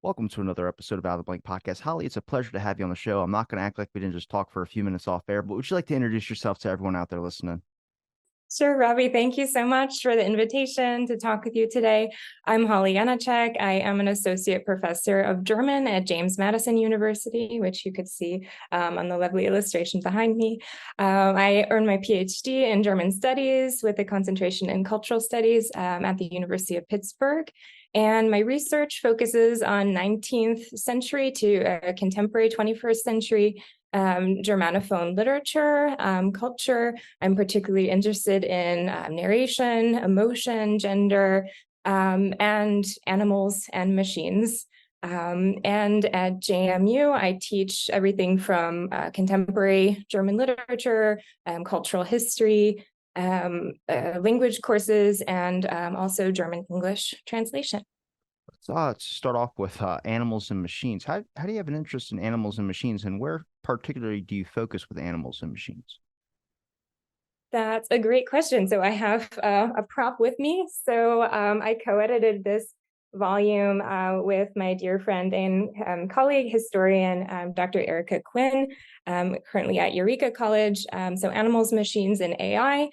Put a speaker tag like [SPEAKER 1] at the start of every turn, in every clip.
[SPEAKER 1] Welcome to another episode of Out of the Blank Podcast. Holly, it's a pleasure to have you on the show. I'm not going to act like we didn't just talk for a few minutes off air, but would you like to introduce yourself to everyone out there listening?
[SPEAKER 2] Sure, Robbie. Thank you so much for the invitation to talk with you today. I'm Holly Yanacek. I am an associate professor of German at James Madison University, which you could see on the lovely illustration behind me. I earned my PhD in German studies with a concentration in cultural studies at the University of Pittsburgh. And my research focuses on 19th century to contemporary 21st century Germanophone literature, culture. I'm particularly interested in narration, emotion, gender, and animals and machines. And at JMU, I teach everything from contemporary German literature, cultural history, language courses, and also German English translation.
[SPEAKER 1] Let's start off with animals and machines. How do you have an interest in animals and machines, and where particularly do you focus with animals and machines?
[SPEAKER 2] That's a great question. So I have a prop with me. So I co-edited this volume with my dear friend and colleague historian, Dr. Erica Quinn, currently at Eureka College. So Animals, Machines, and AI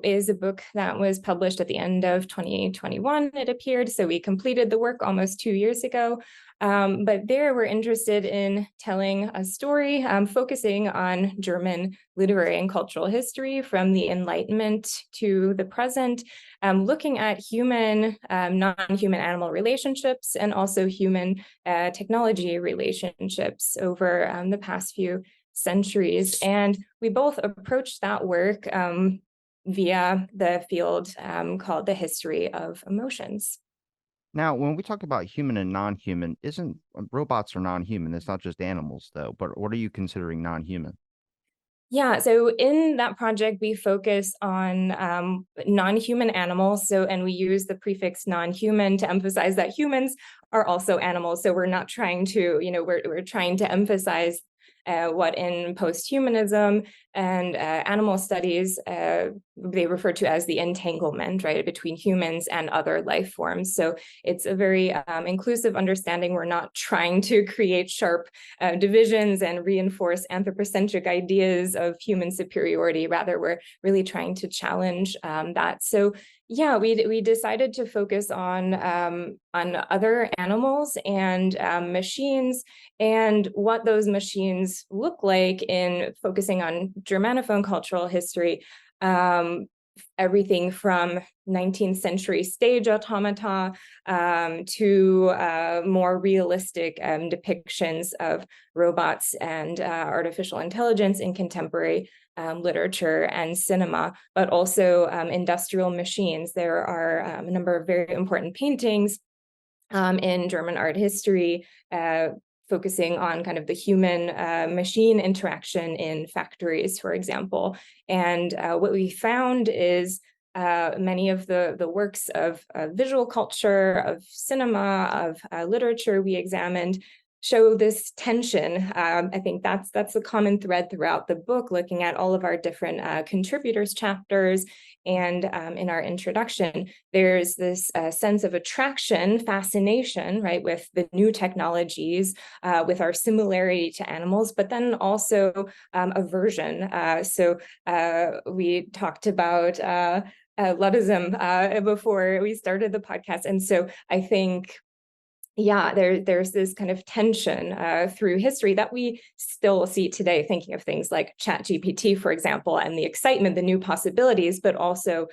[SPEAKER 2] is a book that was published at the end of 2021, it appeared. So we completed the work almost 2 years ago. But there we're interested in telling a story, focusing on German literary and cultural history from the Enlightenment to the present, looking at human, non-human animal relationships and also human technology relationships over the past few centuries. And we both approached that work via the field called the history of emotions.
[SPEAKER 1] Now, when we talk about human and non-human, isn't robots are non-human? It's not just animals, though. But what are you considering non-human?
[SPEAKER 2] Yeah, so in that project, we focus on non-human animals. So, and we use the prefix non-human to emphasize that humans are also animals. So we're not trying to, we're trying to emphasize what in posthumanism and animal studies, they refer to as the entanglement, right, between humans and other life forms. So it's a very inclusive understanding. We're not trying to create sharp divisions and reinforce anthropocentric ideas of human superiority. Rather, we're really trying to challenge that. So yeah, we decided to focus on other animals and machines and what those machines look like in focusing on Germanophone cultural history. Everything from 19th century stage automata to more realistic depictions of robots and artificial intelligence in contemporary literature and cinema, but also industrial machines. There are a number of very important paintings in German art history, focusing on kind of the human machine interaction in factories, for example. And what we found is many of the works of visual culture, of cinema, of literature we examined show this tension. I think that's a common thread throughout the book, looking at all of our different contributors chapters. And in our introduction, there's this sense of attraction, fascination, right, with the new technologies, with our similarity to animals, but then also aversion. So we talked about Luddism before we started the podcast. And so I think yeah, there's this kind of tension through history that we still see today, thinking of things like ChatGPT, for example, and the excitement, the new possibilities, but also,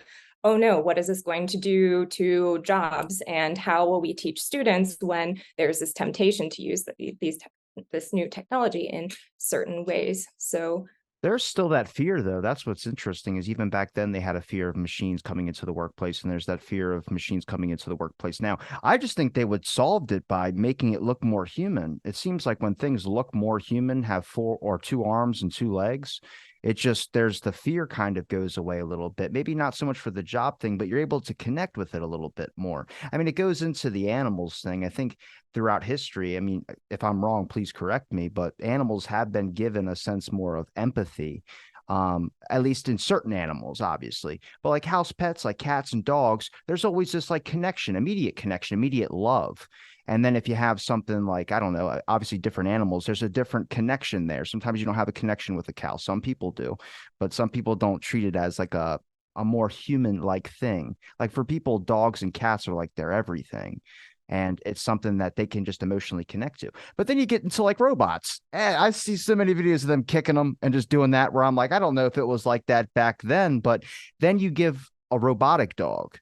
[SPEAKER 2] oh no, what is this going to do to jobs? And how will we teach students when there's this temptation to use this new technology in certain ways? So
[SPEAKER 1] There's still that fear, though. That's what's interesting is even back then they had a fear of machines coming into the workplace, and there's that fear of machines coming into the workplace now. I just think they would solved it by making it look more human. It seems like when things look more human, have four or two arms and two legs, it just there's the fear kind of goes away a little bit. Maybe not so much for the job thing, but you're able to connect with it a little bit more. I mean, it goes into the animals thing. I think throughout history, I mean, if I'm wrong, please correct me, but animals have been given a sense more of empathy. at least in certain animals, obviously. But like house pets, like cats and dogs, there's always this like connection, immediate love. And then if you have something like, I don't know, obviously different animals, there's a different connection there. Sometimes you don't have a connection with a cow. Some people do, but some people don't treat it as like a more human like thing. Like for people, dogs and cats are like their everything. And it's something that they can just emotionally connect to. But then you get into like robots. I see so many videos of them kicking them and just doing that where I'm like, I don't know if it was like that back then, but then you give a robotic dog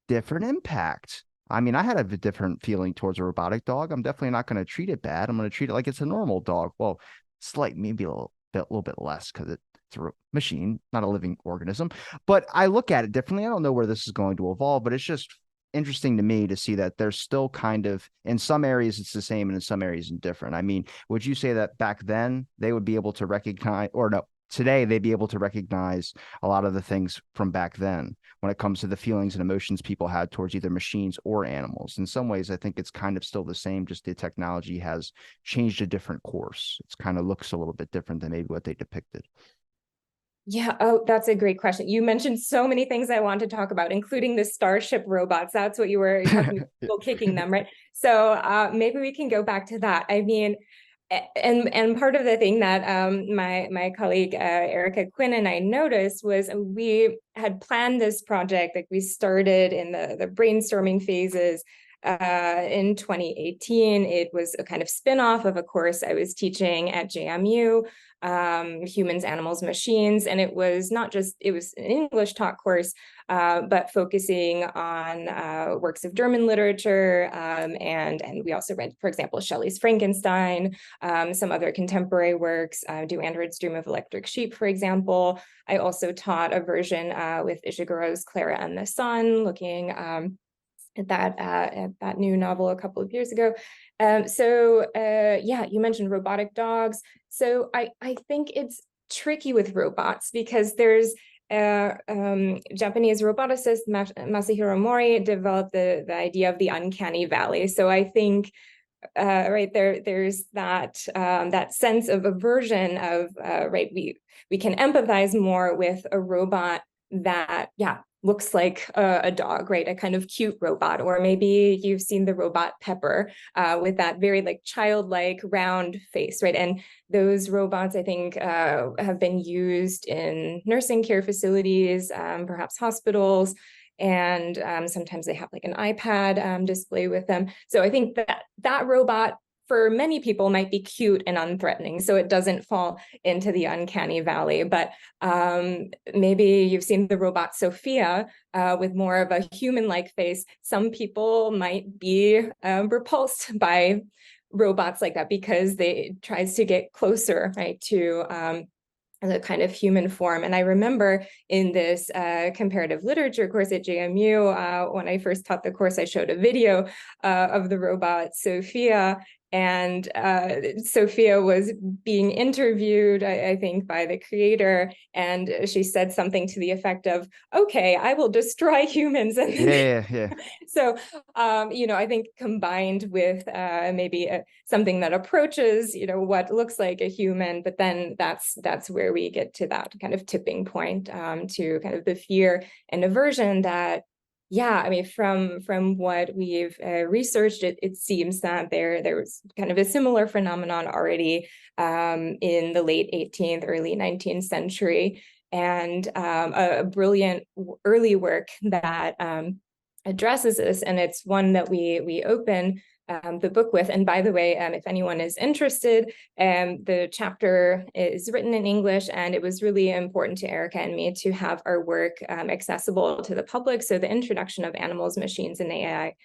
[SPEAKER 1] different impact. I mean, I had a different feeling towards a robotic dog. I'm definitely not going to treat it bad. I'm going to treat it like it's a normal dog. Well, slight, maybe a little bit less because it's a machine, not a living organism. But I look at it differently. I don't know where this is going to evolve, but it's just interesting to me to see that there's still kind of in some areas it's the same and in some areas it's different. I mean, would you say that back then they would be able to recognize, or no, today they'd be able to recognize a lot of the things from back then when it comes to the feelings and emotions people had towards either machines or animals? In some ways, I think it's kind of still the same, just the technology has changed a different course. It's kind of looks a little bit different than maybe what they depicted.
[SPEAKER 2] Yeah, oh, that's a great question. You mentioned so many things I want to talk about, including the Starship robots. That's what you were talking about, people kicking them, right? So maybe we can go back to that. I mean, and part of the thing that my colleague Erica Quinn and I noticed was we had planned this project, like we started in the brainstorming phases in 2018. It was a kind of spin-off of a course I was teaching at JMU, humans, animals, machines. And it was not just, it was an English taught course, but focusing on works of German literature. And we also read, for example, Shelley's Frankenstein, some other contemporary works, Do Androids Dream of Electric Sheep, for example. I also taught a version with Ishiguro's Clara and the Sun, looking at that new novel a couple of years ago. Yeah, you mentioned robotic dogs. So I think it's tricky with robots because there's Japanese roboticist Masahiro Mori developed the idea of the uncanny valley. So I think right there's that sense of aversion of right, we can empathize more with a robot that looks like a dog, right? A kind of cute robot. Or maybe you've seen the robot Pepper with that very like childlike round face, right? And those robots, I think, have been used in nursing care facilities, perhaps hospitals. And sometimes they have like an iPad display with them. So I think that robot for many people might be cute and unthreatening, so it doesn't fall into the uncanny valley. But maybe you've seen the robot Sophia with more of a human-like face. Some people might be repulsed by robots like that because it tries to get closer, right, to the kind of human form. And I remember in this comparative literature course at JMU, when I first taught the course, I showed a video of the robot Sophia, and Sophia was being interviewed, I think, by the creator, and she said something to the effect of, "Okay, I will destroy humans." And
[SPEAKER 1] Yeah.
[SPEAKER 2] so, I think combined with maybe something that approaches, what looks like a human, but then that's where we get to that kind of tipping point, to kind of the fear and aversion that, yeah, I mean, from what we've researched, it seems that there was kind of a similar phenomenon already in the late 18th, early 19th century, and a brilliant early work that addresses this, and it's one that we open the book with. And by the way, if anyone is interested, the chapter is written in English, and it was really important to Erica and me to have our work accessible to the public. So the introduction of animals, machines, and AI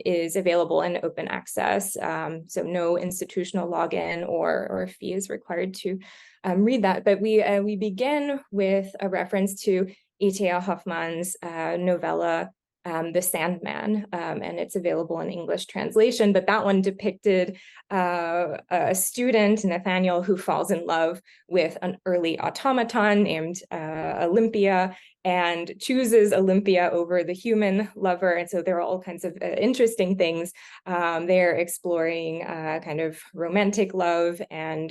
[SPEAKER 2] is available in open access. So no institutional login or fee is required to read that. But we begin with a reference to E.T.A. Hoffmann's novella The Sandman, and it's available in English translation. But that one depicted a student, Nathaniel, who falls in love with an early automaton named Olympia, and chooses Olympia over the human lover. And so there are all kinds of interesting things. They're exploring kind of romantic love and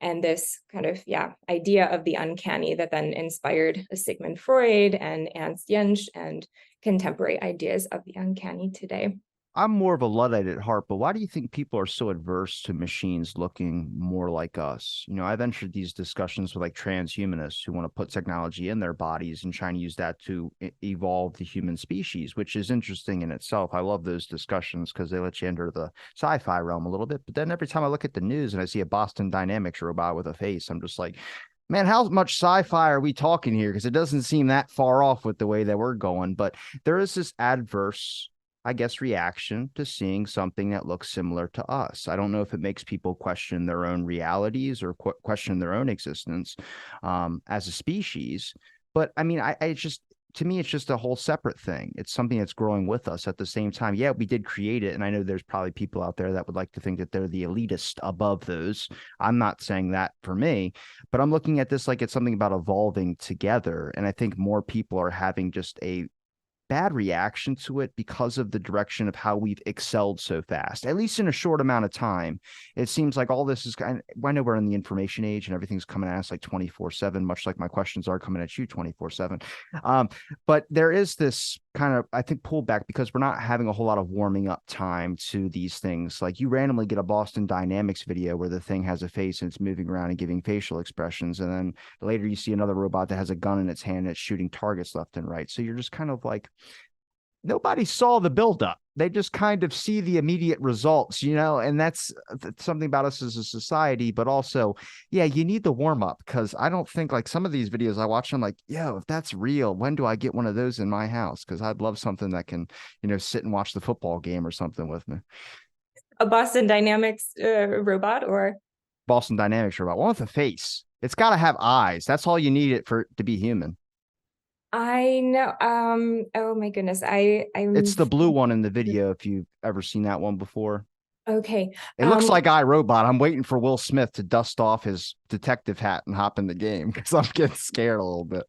[SPEAKER 2] and this kind of idea of the uncanny that then inspired Sigmund Freud and Ernst Jentsch and contemporary ideas of the uncanny today.
[SPEAKER 1] I'm more of a Luddite at heart, but why do you think people are so adverse to machines looking more like us? You know, I've entered these discussions with like transhumanists who want to put technology in their bodies and trying to use that to evolve the human species, which is interesting in itself. I love those discussions because they let you enter the sci-fi realm a little bit. But then every time I look at the news and I see a Boston Dynamics robot with a face, I'm just like, man, how much sci-fi are we talking here? Because it doesn't seem that far off with the way that we're going. But there is this adverse, I guess, reaction to seeing something that looks similar to us. I don't know if it makes people question their own realities or question their own existence as a species. But I mean, I just, to me, it's just a whole separate thing. It's something that's growing with us at the same time. Yeah, we did create it. And I know there's probably people out there that would like to think that they're the elitist above those. I'm not saying that for me, but I'm looking at this like it's something about evolving together. And I think more people are having just a bad reaction to it because of the direction of how we've excelled so fast, at least in a short amount of time. It seems like all this is kind of, I know we're in the information age and everything's coming at us like 24/7, much like my questions are coming at you 24/7. But there is this kind of, I think, pullback because we're not having a whole lot of warming up time to these things. Like you randomly get a Boston Dynamics video where the thing has a face and it's moving around and giving facial expressions. And then later you see another robot that has a gun in its hand and it's shooting targets left and right. So you're just kind of like, nobody saw the buildup. They just kind of see the immediate results, you know, and that's something about us as a society. But also, yeah, you need the warm up because I don't think like some of these videos I watch, I'm like, yo, if that's real, when do I get one of those in my house? Because I'd love something that can, you know, sit and watch the football game or something with me.
[SPEAKER 2] A Boston Dynamics robot, or
[SPEAKER 1] Boston Dynamics robot, one with a face. It's got to have eyes. That's all you need it for to be human.
[SPEAKER 2] I know. Oh my goodness. I'm
[SPEAKER 1] It's the blue one in the video. If you've ever seen that one before.
[SPEAKER 2] okay.
[SPEAKER 1] It looks like iRobot. I'm waiting for Will Smith to dust off his detective hat and hop in the game because I'm getting scared a little bit.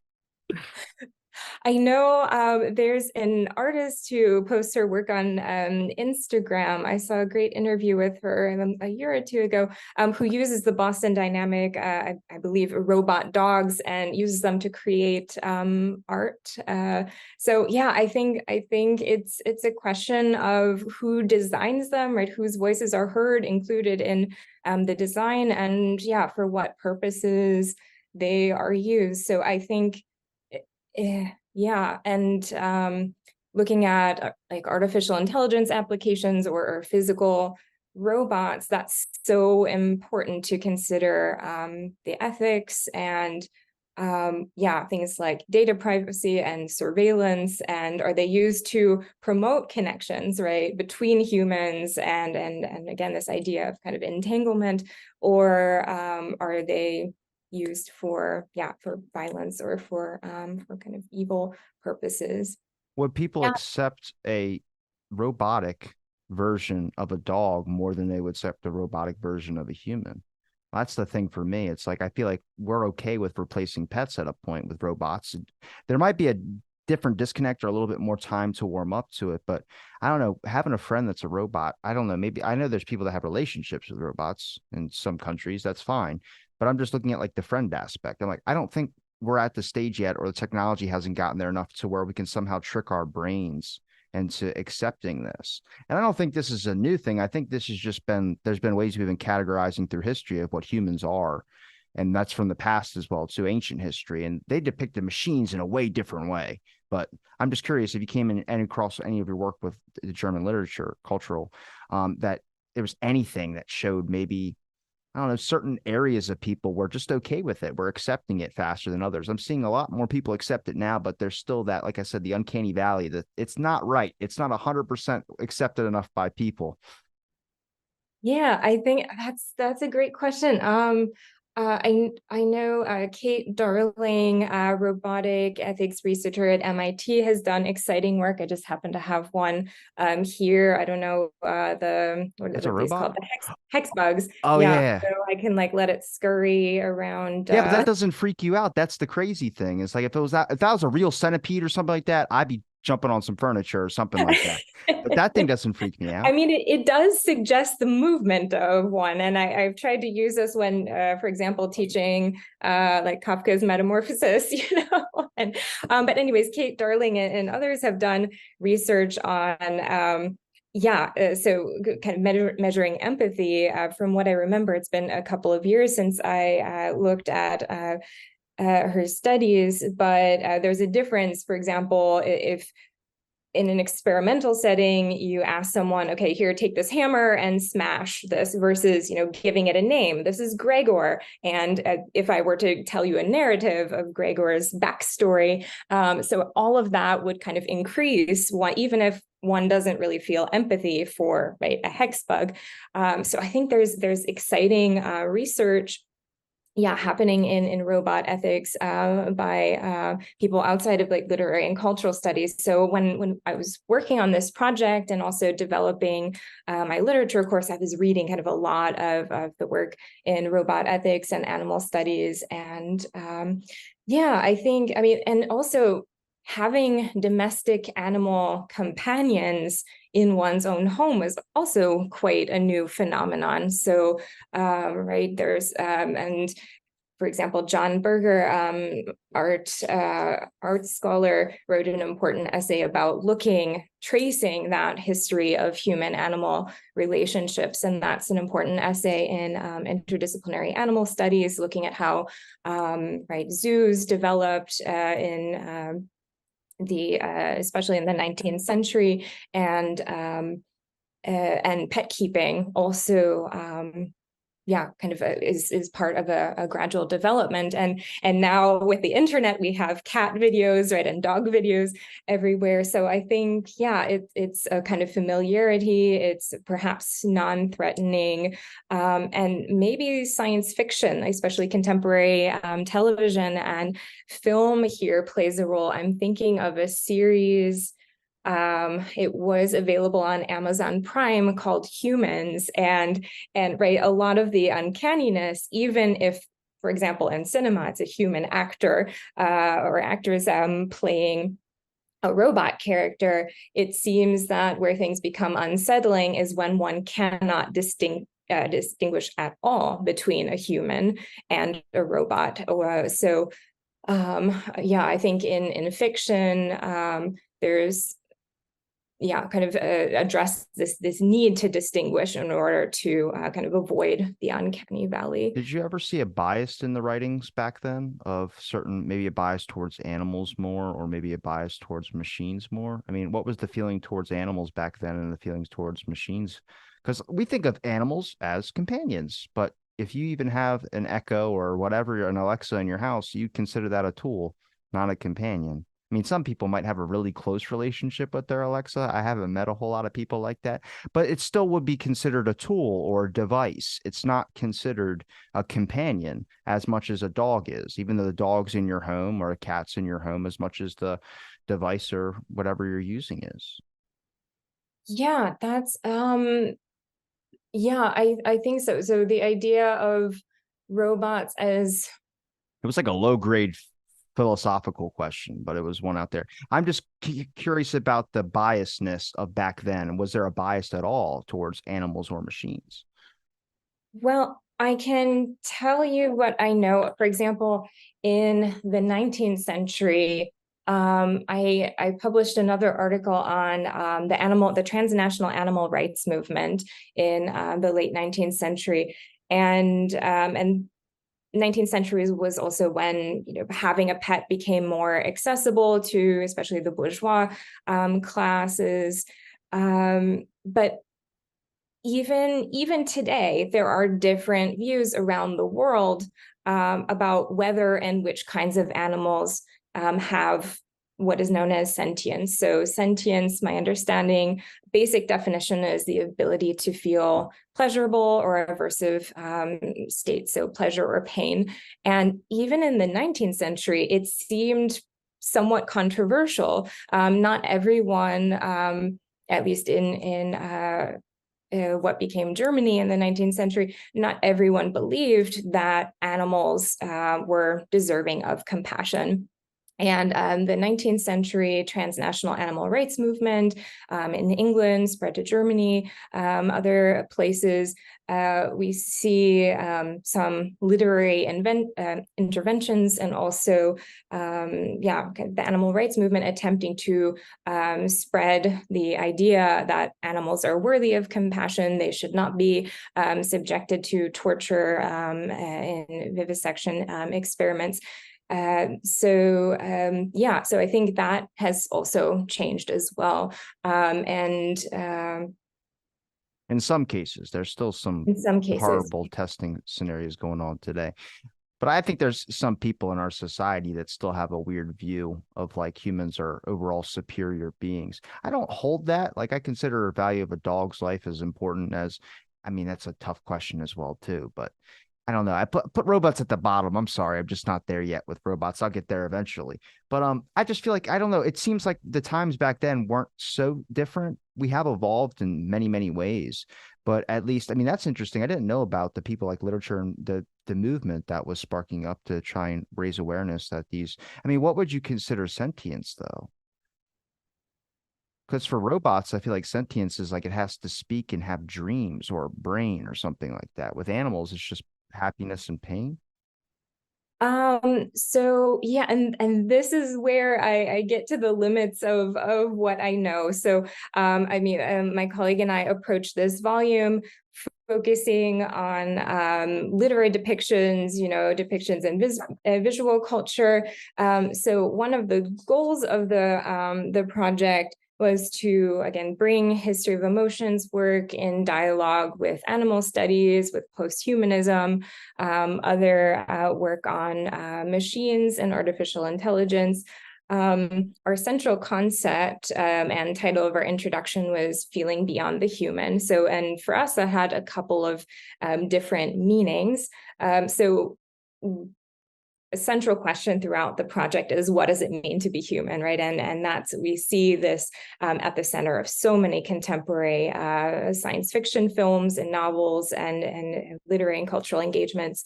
[SPEAKER 2] I know there's an artist who posts her work on Instagram. I saw a great interview with her a year or two ago, who uses the Boston Dynamic, I believe, robot dogs, and uses them to create art. So yeah, I think it's a question of who designs them, right? Whose voices are heard, included in the design, and yeah, for what purposes they are used. So I think. Yeah, and looking at like artificial intelligence applications or physical robots, that's so important to consider the ethics and yeah, things like data privacy and surveillance, and are they used to promote connections, right, between humans and again, this idea of kind of entanglement, or are they used for violence or for kind of evil purposes?
[SPEAKER 1] Would people
[SPEAKER 2] Yeah.
[SPEAKER 1] accept a robotic version of a dog more than they would accept a robotic version of a human? That's the thing for me. It's like I feel like we're okay with replacing pets at a point with robots. There might be a different disconnect or a little bit more time to warm up to it, but I don't know. Having a friend that's a robot, I don't know. Maybe I know there's people that have relationships with robots in some countries. That's fine, but I'm just looking at like the friend aspect. I'm like, I don't think we're at the stage yet, or the technology hasn't gotten there enough to where we can somehow trick our brains into accepting this. And I don't think this is a new thing. I think this has just been, there's been ways we've been categorizing through history of what humans are. And that's from the past as well, to ancient history. And they depicted machines in a way different way. But I'm just curious if you came in and across any of your work with the German literature, cultural, that there was anything that showed maybe, I don't know, certain areas of people were just okay with it. We're accepting it faster than others. I'm seeing a lot more people accept it now, but there's still that, like I said, the uncanny valley that it's not right. It's not 100% accepted enough by people.
[SPEAKER 2] Yeah, I think that's a great question. I know Kate Darling, robotic ethics researcher at MIT, has done exciting work. I just happen to have one here. I don't know what
[SPEAKER 1] That's a
[SPEAKER 2] are these
[SPEAKER 1] robot.
[SPEAKER 2] called? The hex bugs.
[SPEAKER 1] Oh
[SPEAKER 2] Yeah,
[SPEAKER 1] yeah.
[SPEAKER 2] so I can like let it scurry around.
[SPEAKER 1] Yeah, but that doesn't freak you out. That's the crazy thing. It's like if it was that, if that was a real centipede or something like that, I'd be jumping on some furniture or something like that. But that thing doesn't freak me
[SPEAKER 2] I
[SPEAKER 1] out.
[SPEAKER 2] mean, it does suggest the movement of one. And I've tried to use this when, for example, teaching like Kafka's Metamorphosis, And but anyways, Kate Darling and others have done research on so kind of measuring empathy. From what I remember, it's been a couple of years since I looked at her studies, but there's a difference. For example, if in an experimental setting, you ask someone, okay, here, take this hammer and smash this, versus, giving it a name. This is Gregor. And if I were to tell you a narrative of Gregor's backstory, so all of that would kind of increase one, even if one doesn't really feel empathy for, right, a hex bug. So I think there's exciting research happening in robot ethics by people outside of like literary and cultural studies. So when I was working on this project and also developing my literature course, I was reading kind of a lot of the work in robot ethics and animal studies. And I think, and also having domestic animal companions in one's own home is also quite a new phenomenon. So, right, there's, and for example, John Berger, art scholar, wrote an important essay about tracing that history of human-animal relationships. And that's an important essay in interdisciplinary animal studies, looking at how, zoos developed in especially in the 19th century, and pet keeping also kind of is part of a gradual development. And now with the internet, we have cat videos, right, and dog videos everywhere. So I think, it's a kind of familiarity. It's perhaps non-threatening, and maybe science fiction, especially contemporary television and film here plays a role. I'm thinking of a series. It was available on Amazon Prime called Humans, and right, a lot of the uncanniness, even if, for example, in cinema, it's a human actor or actors playing a robot character, it seems that where things become unsettling is when one cannot distinguish at all between a human and a robot. I think in fiction, there's kind of address this need to distinguish in order to kind of avoid the uncanny valley.
[SPEAKER 1] Did you ever see a bias in the writings back then of certain, maybe a bias towards animals more, or maybe a bias towards machines more? I mean, what was the feeling towards animals back then and the feelings towards machines? Because we think of animals as companions, but if you even have an Echo or whatever, an Alexa in your house, you consider that a tool, not a companion. I mean, some people might have a really close relationship with their Alexa. I haven't met a whole lot of people like that, but it still would be considered a tool or a device. It's not considered a companion as much as a dog is, even though the dog's in your home or a cat's in your home as much as the device or whatever you're using is.
[SPEAKER 2] Yeah, that's I think so. So the idea of robots as
[SPEAKER 1] It was like a low grade philosophical question, but it was one out there. I'm just curious about the biasness of back then. Was there a bias at all towards animals or machines?
[SPEAKER 2] well, I can tell you what I know. For example, in the 19th century, I published another article on the transnational animal rights movement in the late 19th century, and 19th century was also when having a pet became more accessible to especially the bourgeois classes. But even today, there are different views around the world about whether and which kinds of animals have what is known as sentience. So sentience, my understanding, basic definition is the ability to feel pleasurable or aversive states, so pleasure or pain. And even in the 19th century, it seemed somewhat controversial. Not everyone, at least in what became Germany in the 19th century, not everyone believed that animals were deserving of compassion. And the 19th century transnational animal rights movement in England spread to Germany, other places. We see some literary interventions, and also, the animal rights movement attempting to spread the idea that animals are worthy of compassion. They should not be subjected to torture in vivisection experiments. So I think that has also changed as well. And
[SPEAKER 1] In some cases, there's still some
[SPEAKER 2] in some cases,
[SPEAKER 1] horrible testing scenarios going on today. But I think there's some people in our society that still have a weird view of like humans are overall superior beings. I don't hold that. Like I consider the value of a dog's life as important as, I mean, that's a tough question as well too. But I don't know. I put robots at the bottom. I'm sorry. I'm just not there yet with robots. I'll get there eventually. But I just feel like I don't know. It seems like the times back then weren't so different. We have evolved in many, many ways. But at least, I mean, that's interesting. I didn't know about the people like literature and the movement that was sparking up to try and raise awareness that these, I mean, what would you consider sentience though? Because for robots, I feel like sentience is like it has to speak and have dreams or a brain or something like that. With animals, it's just happiness and pain.
[SPEAKER 2] So yeah, and this is where I get to the limits of what I know. So my colleague and I approached this volume focusing on literary depictions, depictions in visual culture. So one of the goals of the project was to, again, bring history of emotions work in dialogue with animal studies, with posthumanism, other work on machines and artificial intelligence. Our central concept and title of our introduction was Feeling Beyond the Human. So, and for us, that had a couple of different meanings. A central question throughout the project is, what does it mean to be human, right? And that's, we see this at the center of so many contemporary science fiction films and novels and literary and cultural engagements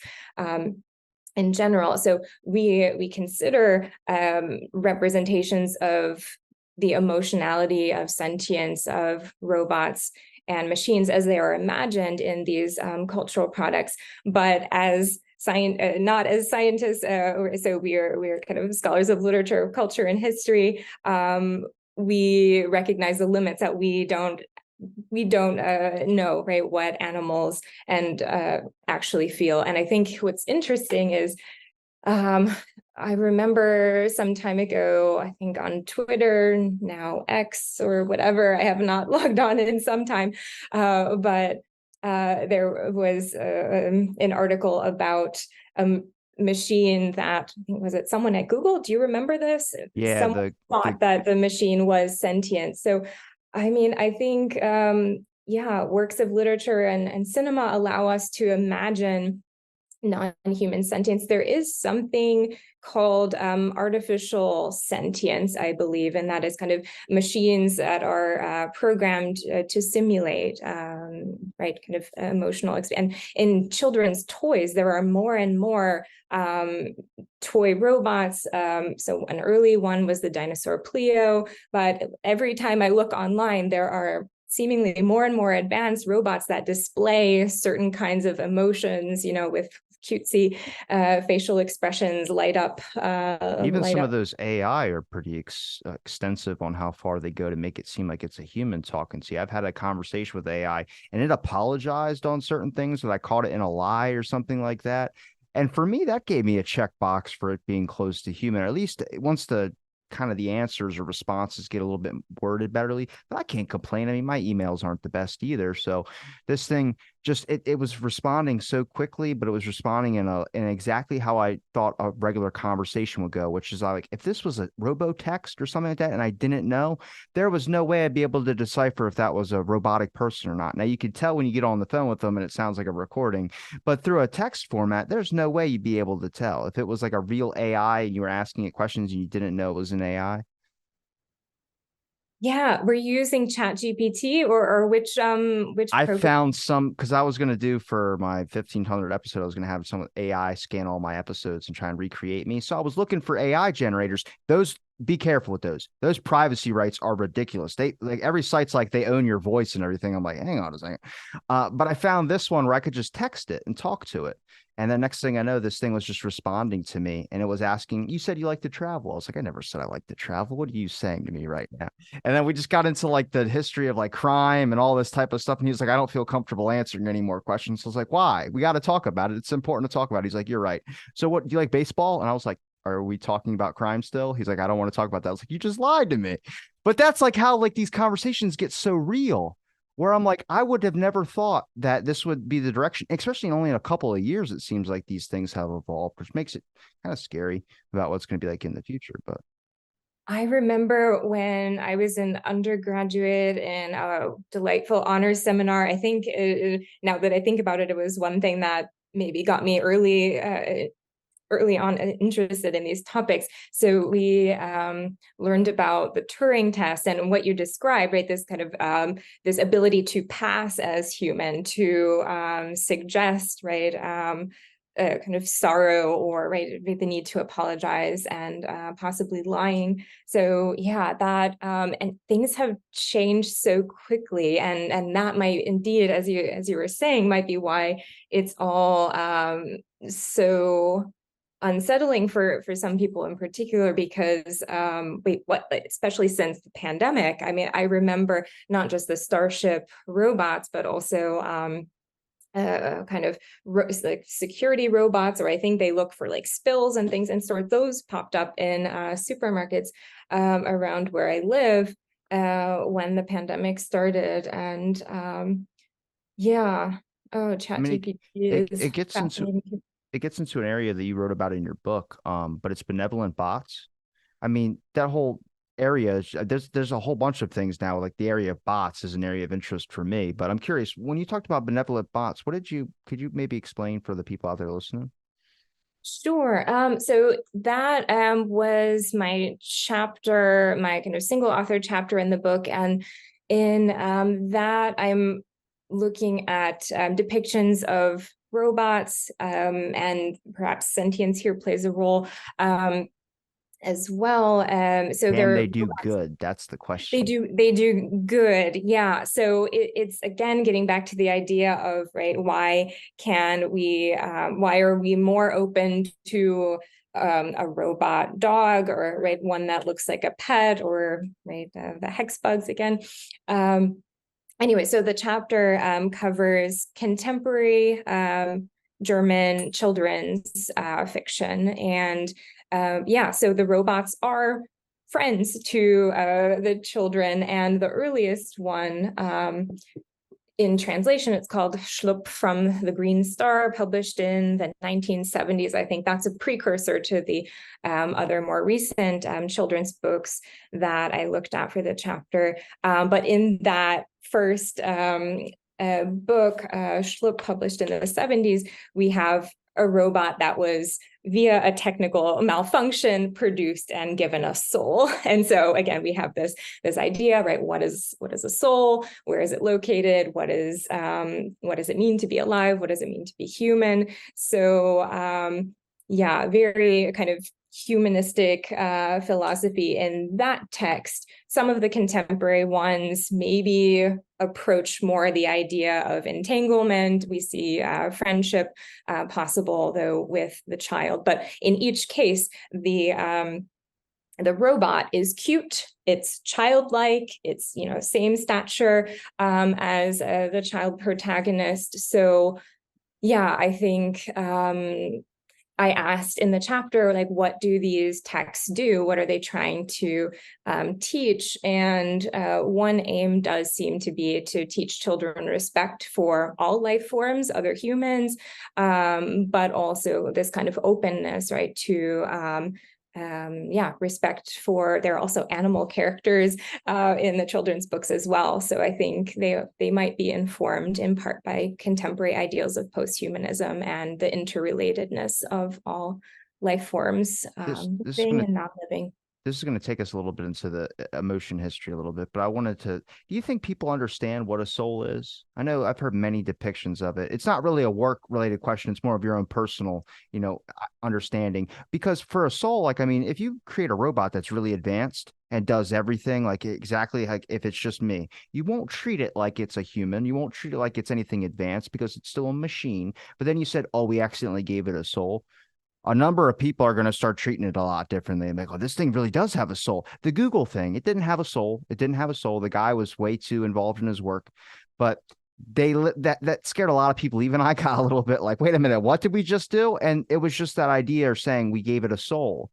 [SPEAKER 2] in general. So we consider representations of the emotionality of sentience of robots and machines as they are imagined in these cultural products, but as not as scientists. So we're kind of scholars of literature, culture, and history. We recognize the limits that we don't know, right, what animals and actually feel. And I think what's interesting is I remember some time ago, I think on Twitter, now X or whatever, I have not logged on in some time, but there was an article about a machine that, was it someone at Google? Do you remember this?
[SPEAKER 1] Yeah,
[SPEAKER 2] Someone thought that the machine was sentient. So, I mean, I think, works of literature and cinema allow us to imagine non-human sentience. There is something called artificial sentience, I believe, and that is kind of machines that are programmed to simulate, right, kind of emotional. And in children's toys, there are more and more toy robots. So an early one was the dinosaur Pleo, but every time I look online, there are seemingly more and more advanced robots that display certain kinds of emotions, with cutesy facial expressions, light up.
[SPEAKER 1] Even some of those AI are pretty extensive on how far they go to make it seem like it's a human talking to you. I've had a conversation with AI and it apologized on certain things that I caught it in a lie or something like that. And for me, that gave me a checkbox for it being close to human, or at least once the answers or responses get a little bit worded betterly. But I can't complain. I mean, my emails aren't the best either. So this thing just it was responding so quickly, but it was responding in exactly how I thought a regular conversation would go, which is like if this was a robo text or something like that, and I didn't know, there was no way I'd be able to decipher if that was a robotic person or not. Now you could tell when you get on the phone with them and it sounds like a recording, but through a text format, there's no way you'd be able to tell if it was like a real AI and you were asking it questions and you didn't know it was an AI.
[SPEAKER 2] Yeah, were you using ChatGPT or which
[SPEAKER 1] I
[SPEAKER 2] program?
[SPEAKER 1] found some because I was going to do for my 1500 episode, I was going to have some AI scan all my episodes and try and recreate me. So I was looking for AI generators. Those, be careful with those. Those privacy rights are ridiculous. They like every site's like they own your voice and everything. I'm like, hang on a second. But I found this one where I could just text it and talk to it. And then next thing I know, this thing was just responding to me and it was asking, you said you like to travel. I was like, I never said I like to travel. What are you saying to me right now? And then we just got into like the history of like crime and all this type of stuff. And he was like, I don't feel comfortable answering any more questions. So I was like, why? We got to talk about it. It's important to talk about. He's like, you're right. So what, do you like baseball? And I was like, are we talking about crime still? He's like, I don't want to talk about that. I was like, you just lied to me. But that's like how like these conversations get so real, where I'm like, I would have never thought that this would be the direction, especially in only in a couple of years. It seems like these things have evolved, which makes it kind of scary about what's going to be like in the future. But
[SPEAKER 2] I remember when I was an undergraduate in a delightful honors seminar. I think now that I think about it, it was one thing that maybe got me early on interested in these topics. So we learned about the Turing test and what you described, right? This kind of this ability to pass as human, to suggest, right? Kind of sorrow or right the need to apologize and possibly lying. So yeah, that and things have changed so quickly, and that might indeed, as you were saying, might be why it's all so unsettling for some people in particular, because wait, what, especially since the pandemic. I mean, I remember not just the Starship robots, but also kind of like security robots, or I think they look for like spills and things in stores. Those popped up in supermarkets around where I live when the pandemic started. And yeah, oh,
[SPEAKER 1] I mean,
[SPEAKER 2] ChatGPT
[SPEAKER 1] it
[SPEAKER 2] is
[SPEAKER 1] gets into
[SPEAKER 2] fascinating.
[SPEAKER 1] an area that you wrote about in your book, but it's benevolent bots. I mean, that whole area is, there's a whole bunch of things now. Like the area of bots is an area of interest for me. But I'm curious, when you talked about benevolent bots, could you maybe explain for the people out there listening?
[SPEAKER 2] Sure. So that was my chapter, my kind of single author chapter in the book. And in that, I'm looking at depictions of robots, and perhaps sentience here plays a role as well. So
[SPEAKER 1] Can
[SPEAKER 2] they're
[SPEAKER 1] they do good? That's the question.
[SPEAKER 2] they do good. Yeah. So it's again getting back to the idea of, right, why are we more open to a robot dog, or right, one that looks like a pet, or right, the hex bugs again. Anyway, so the chapter covers contemporary German children's fiction. And yeah, so the robots are friends to the children. And the earliest one, in translation, it's called Schlup from the Green Star, published in the 1970s. I think that's a precursor to the other more recent children's books that I looked at for the chapter. But in that first book, Schlup, published in the 70s, we have a robot that was via a technical malfunction produced and given a soul. And so again, we have this idea, right? What is a soul? Where is it located? What does it mean to be alive? What does it mean to be human? So yeah, very kind of humanistic philosophy in that text. Some of the contemporary ones maybe approach more the idea of entanglement. We see friendship possible, though, with the child. But in each case, the robot is cute, it's childlike, it's, same stature as the child protagonist. So yeah, I think I asked in the chapter, like, what do these texts do? What are they trying to teach? And one aim does seem to be to teach children respect for all life forms, other humans, but also this kind of openness, right, to yeah, respect for, there are also animal characters in the children's books as well. So I think they might be informed in part by contemporary ideals of posthumanism and the interrelatedness of all life forms,
[SPEAKER 1] This is
[SPEAKER 2] living
[SPEAKER 1] gonna
[SPEAKER 2] and not living.
[SPEAKER 1] this is going to take us a little bit into the emotion history a little bit, but I wanted to, do you think people understand what a soul is? I know I've heard many depictions of it. It's not really a work related question. It's more of your own personal, understanding. Because for a soul, like, I mean, if you create a robot that's really advanced and does everything like exactly like if it's just me, you won't treat it like it's a human. You won't treat it like it's anything advanced because it's still a machine. But then you said, oh, we accidentally gave it a soul. A number of people are going to start treating it a lot differently. Like, oh, this thing really does have a soul. The Google thing, it didn't have a soul. It didn't have a soul. The guy was way too involved in his work, but that scared a lot of people. Even I got a little bit like, wait a minute, what did we just do? And it was just that idea of saying we gave it a soul.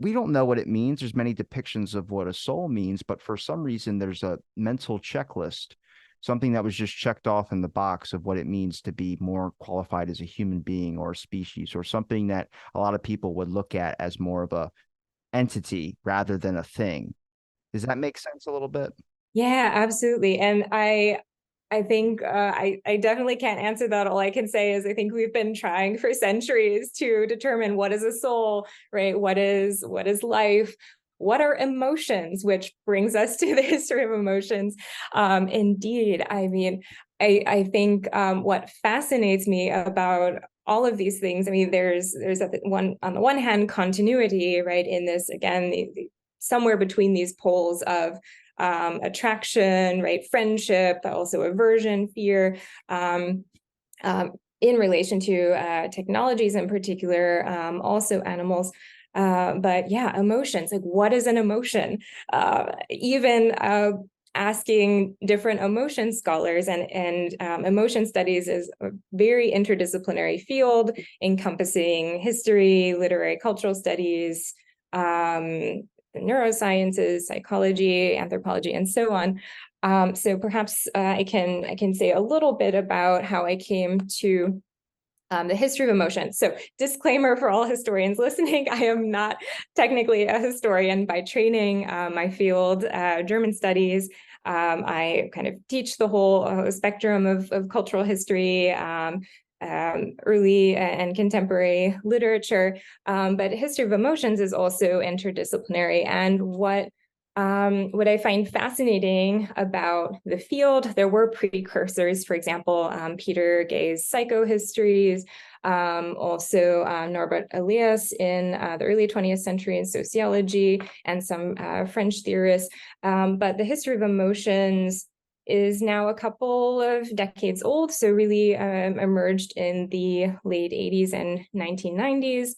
[SPEAKER 1] We don't know what it means. There's many depictions of what a soul means, but for some reason, there's a mental checklist, something that was just checked off in the box of what it means to be more qualified as a human being or a species, or something that a lot of people would look at as more of a entity rather than a thing. Does that make sense a little bit?
[SPEAKER 2] Yeah, absolutely. And I think I definitely can't answer that. All I can say is I think we've been trying for centuries to determine what is a soul, right? What is life? What are emotions? Which brings us to the history of emotions. Indeed, I mean, I think what fascinates me about all of these things, I mean, there's on the one hand continuity, right? In this again, somewhere between these poles of attraction, right? Friendship, but also aversion, fear, in relation to technologies in particular, also animals. But yeah, emotions, like what is an emotion? Even asking different emotion scholars, and emotion studies is a very interdisciplinary field encompassing history, literary cultural studies, neurosciences, psychology, anthropology, and so on. So perhaps I can say a little bit about how I came to the history of emotion. So disclaimer for all historians listening, I am not technically a historian by training. My field, German studies. I kind of teach the whole spectrum of cultural history, early and contemporary literature. But history of emotions is also interdisciplinary. And what I find fascinating about the field, there were precursors, for example, Peter Gay's psychohistories, also Norbert Elias in the early 20th century in sociology, and some French theorists. But the history of emotions is now a couple of decades old, so really emerged in the late 80s and 1990s.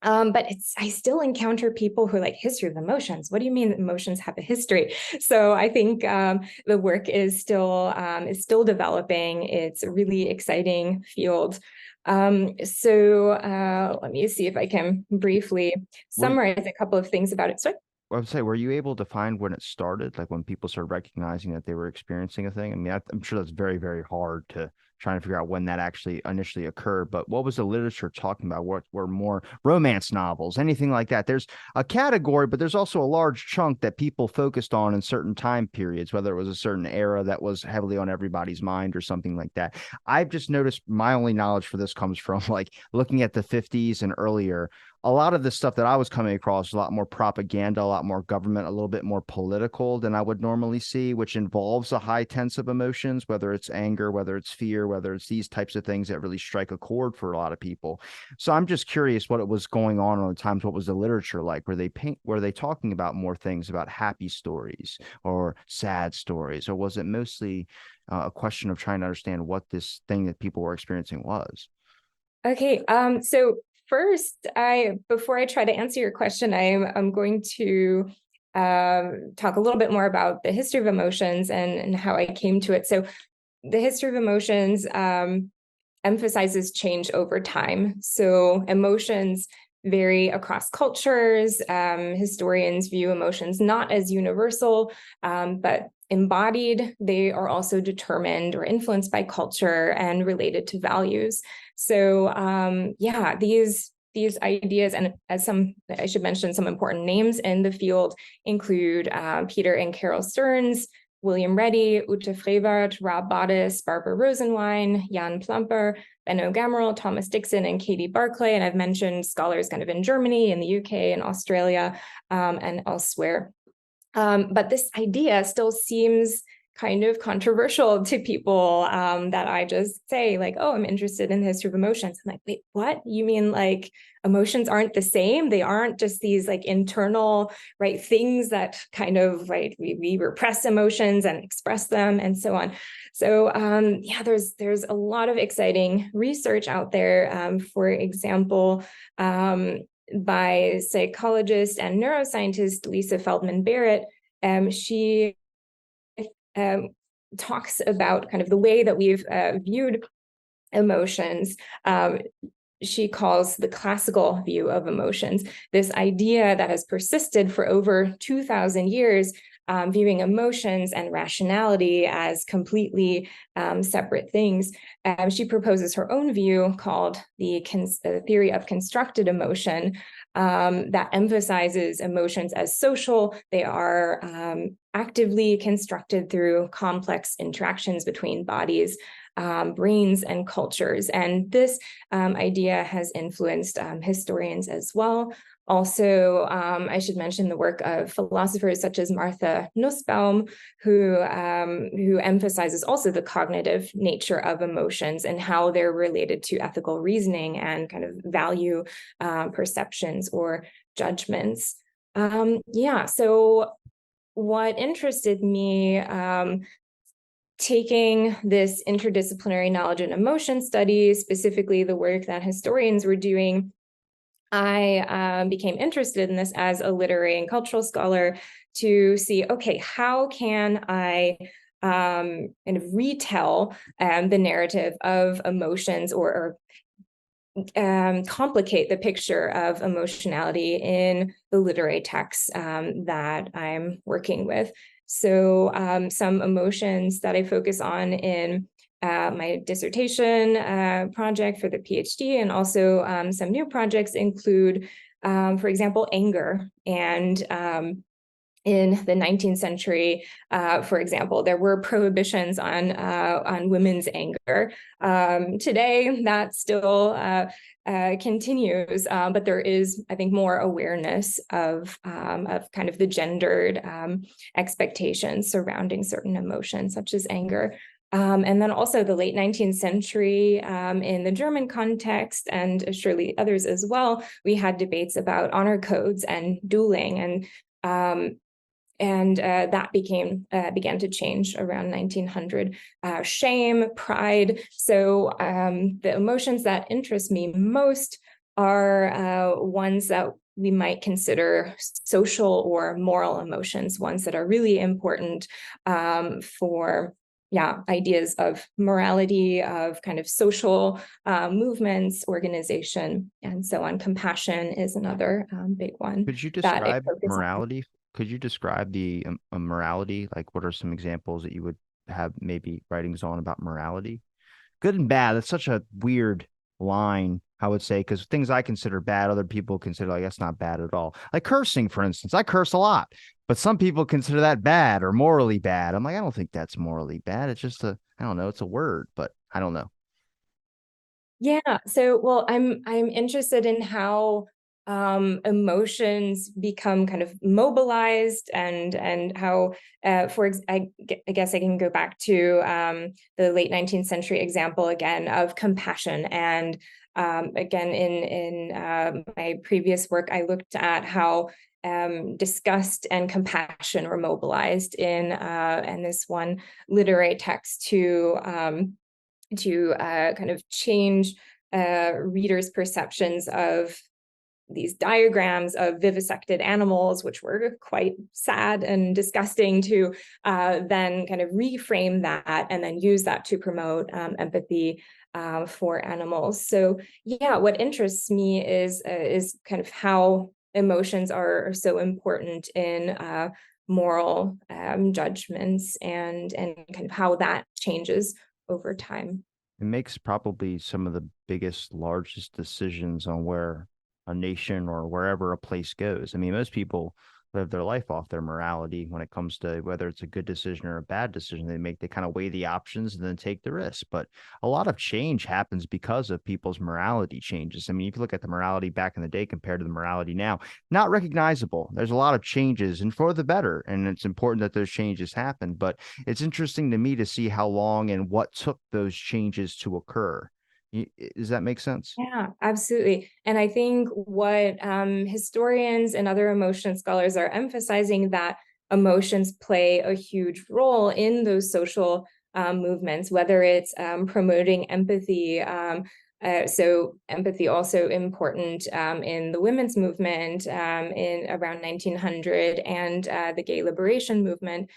[SPEAKER 2] But I still encounter people who are like, history of emotions. What do you mean emotions have a history? So I think the work is still developing. It's a really exciting field. So let me see if I can briefly
[SPEAKER 1] Were
[SPEAKER 2] summarize a couple of things about it. Sorry.
[SPEAKER 1] I would say, were you able to find when it started, like when people started recognizing that they were experiencing a thing? I mean, I'm sure that's very, very hard to try and figure out when that actually initially occurred. But what was the literature talking about? What were more romance novels, anything like that? There's a category, but there's also a large chunk that people focused on in certain time periods, whether it was a certain era that was heavily on everybody's mind or something like that. I've just noticed my only knowledge for this comes from like looking at the 50s and earlier. A lot of the stuff that I was coming across was a lot more propaganda, a lot more government, a little bit more political than I would normally see, which involves a high tense of emotions, whether it's anger, whether it's fear, whether it's these types of things that really strike a chord for a lot of people. So I'm just curious what it was going on the times. What was the literature like? Were they talking about more things about happy stories or sad stories, or was it mostly a question of trying to understand what this thing that people were experiencing was?
[SPEAKER 2] Okay. So first, before I try to answer your question, I'm going to talk a little bit more about the history of emotions and how I came to it. So the history of emotions emphasizes change over time. So emotions vary across cultures. Historians view emotions not as universal, but embodied. They are also determined or influenced by culture and related to values. So yeah, these ideas, and as I should mention some important names in the field include Peter and Carol Stearns, William Reddy, Ute Frevert, Rob Bodice, Barbara Rosenwein, Jan Plumper, Benno Gammerl, Thomas Dixon, and Katie Barclay. And I've mentioned scholars kind of in Germany, in the UK, and Australia, and elsewhere. But this idea still seems kind of controversial to people, that I just say like, oh, I'm interested in the history of emotions. I'm like, wait, what? You mean like emotions aren't the same? They aren't just these like internal, right, things that kind of, right, we repress emotions and express them and so on. So yeah, there's a lot of exciting research out there. For example, by psychologist and neuroscientist Lisa Feldman Barrett. She talks about kind of the way that we've viewed emotions. She calls the classical view of emotions, this idea that has persisted for over 2,000 years, viewing emotions and rationality as completely separate things. She proposes her own view called the theory of constructed emotion, that emphasizes emotions as social. They are actively constructed through complex interactions between bodies, brains, and cultures. And this idea has influenced historians as well. Also, I should mention the work of philosophers such as Martha Nussbaum, who emphasizes also the cognitive nature of emotions and how they're related to ethical reasoning and kind of value perceptions or judgments. Yeah, so what interested me, taking this interdisciplinary knowledge and emotion studies, specifically the work that historians were doing, I became interested in this as a literary and cultural scholar to see, okay, how can I kind of retell the narrative of emotions, or complicate the picture of emotionality in the literary texts that I'm working with. So some emotions that I focus on in my dissertation project for the PhD, and also some new projects include, for example, anger. And in the 19th century, for example, there were prohibitions on women's anger. Today, that still continues, but there is, I think, more awareness of kind of the gendered expectations surrounding certain emotions, such as anger. And then also the late 19th century, in the German context, and surely others as well, we had debates about honor codes and dueling, and that began to change around 1900. Shame, pride. So the emotions that interest me most are ones that we might consider social or moral emotions, ones that are really important for ideas of morality, of kind of social movements, organization, and so on. Compassion is another big one
[SPEAKER 1] Could you
[SPEAKER 2] that it
[SPEAKER 1] describe
[SPEAKER 2] focuses on.
[SPEAKER 1] morality? Could you describe the morality? Like, what are some examples that you would have maybe writings on about morality? Good and bad. That's such a weird line, I would say, because things I consider bad, other people consider like that's not bad at all. Like cursing, for instance. I curse a lot, but some people consider that bad or morally bad. I'm like, I don't think that's morally bad. It's just I don't know, it's a word, but I don't know.
[SPEAKER 2] Yeah. So, well, I'm interested in how emotions become kind of mobilized, and how, I guess I can go back to the late 19th century example again of compassion. And again, in my previous work, I looked at how disgust and compassion were mobilized in this one literary text to kind of change readers' perceptions of these diagrams of vivisected animals, which were quite sad and disgusting, to then kind of reframe that and then use that to promote empathy for animals. So yeah, what interests me is kind of how emotions are so important in moral judgments, and kind of how that changes over time.
[SPEAKER 1] It makes probably some of the biggest, largest decisions on where a nation or wherever a place goes. I mean, most people live their life off their morality when it comes to whether it's a good decision or a bad decision they make. They kind of weigh the options and then take the risk. But a lot of change happens because of people's morality changes. I mean, if you look at the morality back in the day compared to the morality now, not recognizable. There's a lot of changes and for the better. And it's important that those changes happen. But it's interesting to me to see how long and what took those changes to occur. Does that make sense?
[SPEAKER 2] Yeah, absolutely. And I think what historians and other emotion scholars are emphasizing, that emotions play a huge role in those social movements, whether it's promoting empathy. So empathy also important in the women's movement in around 1900, and the gay liberation movement.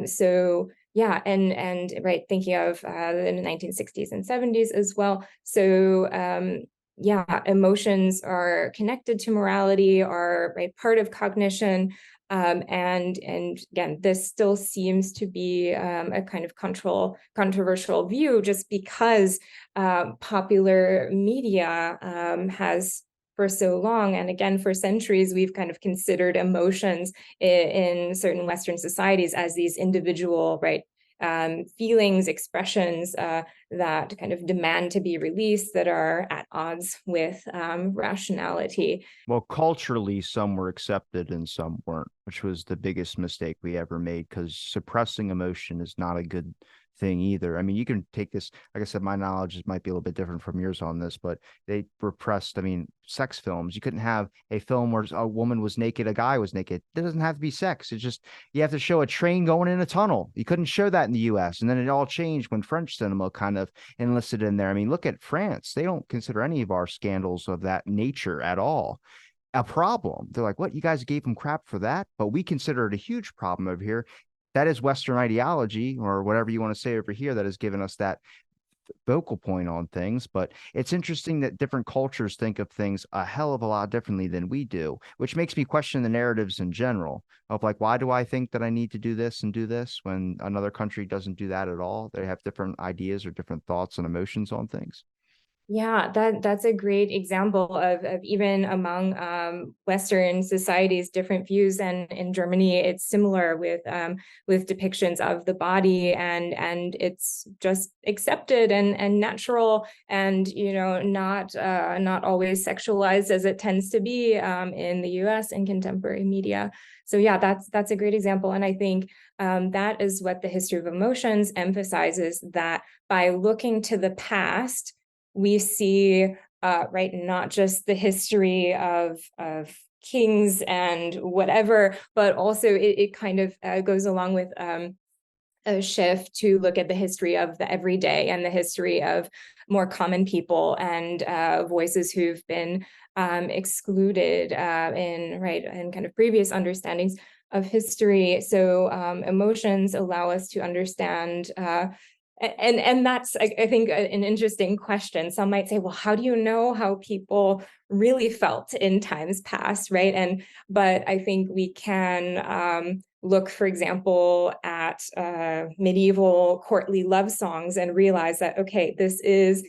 [SPEAKER 2] So yeah, and right, thinking of the 1960s and 70s as well. So yeah, emotions are connected to morality, are right part of cognition. And again, this still seems to be a kind of controversial view, just because popular media has for so long, and again for centuries, we've kind of considered emotions in certain Western societies as these individual, right, feelings, expressions that kind of demand to be released, that are at odds with rationality.
[SPEAKER 1] Well, culturally, some were accepted and some weren't, which was the biggest mistake we ever made because suppressing emotion is not a good thing either. I mean, you can take this, like I said, my knowledge might be a little bit different from yours on this, but they repressed, I mean, sex films. You couldn't have a film where a woman was naked, a guy was naked. It doesn't have to be sex. It's just, you have to show a train going in a tunnel. You couldn't show that in the US. And then it all changed when French cinema kind of enlisted in there. I mean, look at France. They don't consider any of our scandals of that nature at all a problem. They're like, what? You guys gave them crap for that? But we consider it a huge problem over here. That is Western ideology, or whatever you want to say over here, that has given us that focal point on things. But it's interesting that different cultures think of things a hell of a lot differently than we do, which makes me question the narratives in general of like, why do I think that I need to do this and do this when another country doesn't do that at all? They have different ideas or different thoughts and emotions on things.
[SPEAKER 2] Yeah, that's a great example of even among Western societies, different views. And in Germany, it's similar with depictions of the body, and it's just accepted and natural, and not always sexualized as it tends to be in the U.S. in contemporary media. So yeah, that's a great example, and I think that is what the history of emotions emphasizes, that by looking to the past, we see right, not just the history of kings and whatever, but also it kind of goes along with a shift to look at the history of the everyday and the history of more common people and voices who've been excluded in kind of previous understandings of history. So emotions allow us to understand and that's, I think, an interesting question. Some might say, well, how do you know how people really felt in times past, right? But I think we can look, for example, at medieval courtly love songs and realize that, okay, this is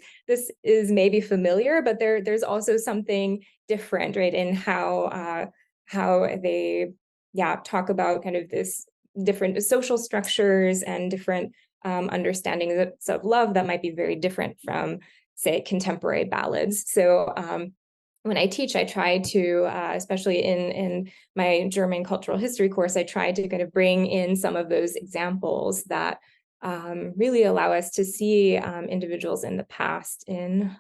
[SPEAKER 2] maybe familiar, but there's also something different, right, in how they, yeah, talk about kind of this different social structures and different understandings of love that might be very different from, say, contemporary ballads. So when I teach, I try to, especially in my German cultural history course, I try to kind of bring in some of those examples that really allow us to see individuals in the past in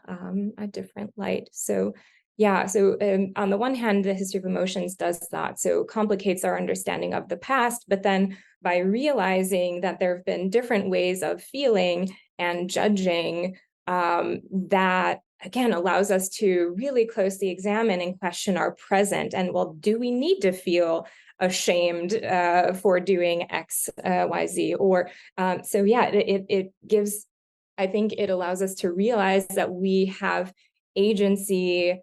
[SPEAKER 2] a different light. So yeah, so on the one hand, the history of emotions does that, so complicates our understanding of the past, but then by realizing that there have been different ways of feeling and judging, that again allows us to really closely examine and question our present. And well, do we need to feel ashamed for doing X, Y, Z? Or so yeah, it gives, I think it allows us to realize that we have agency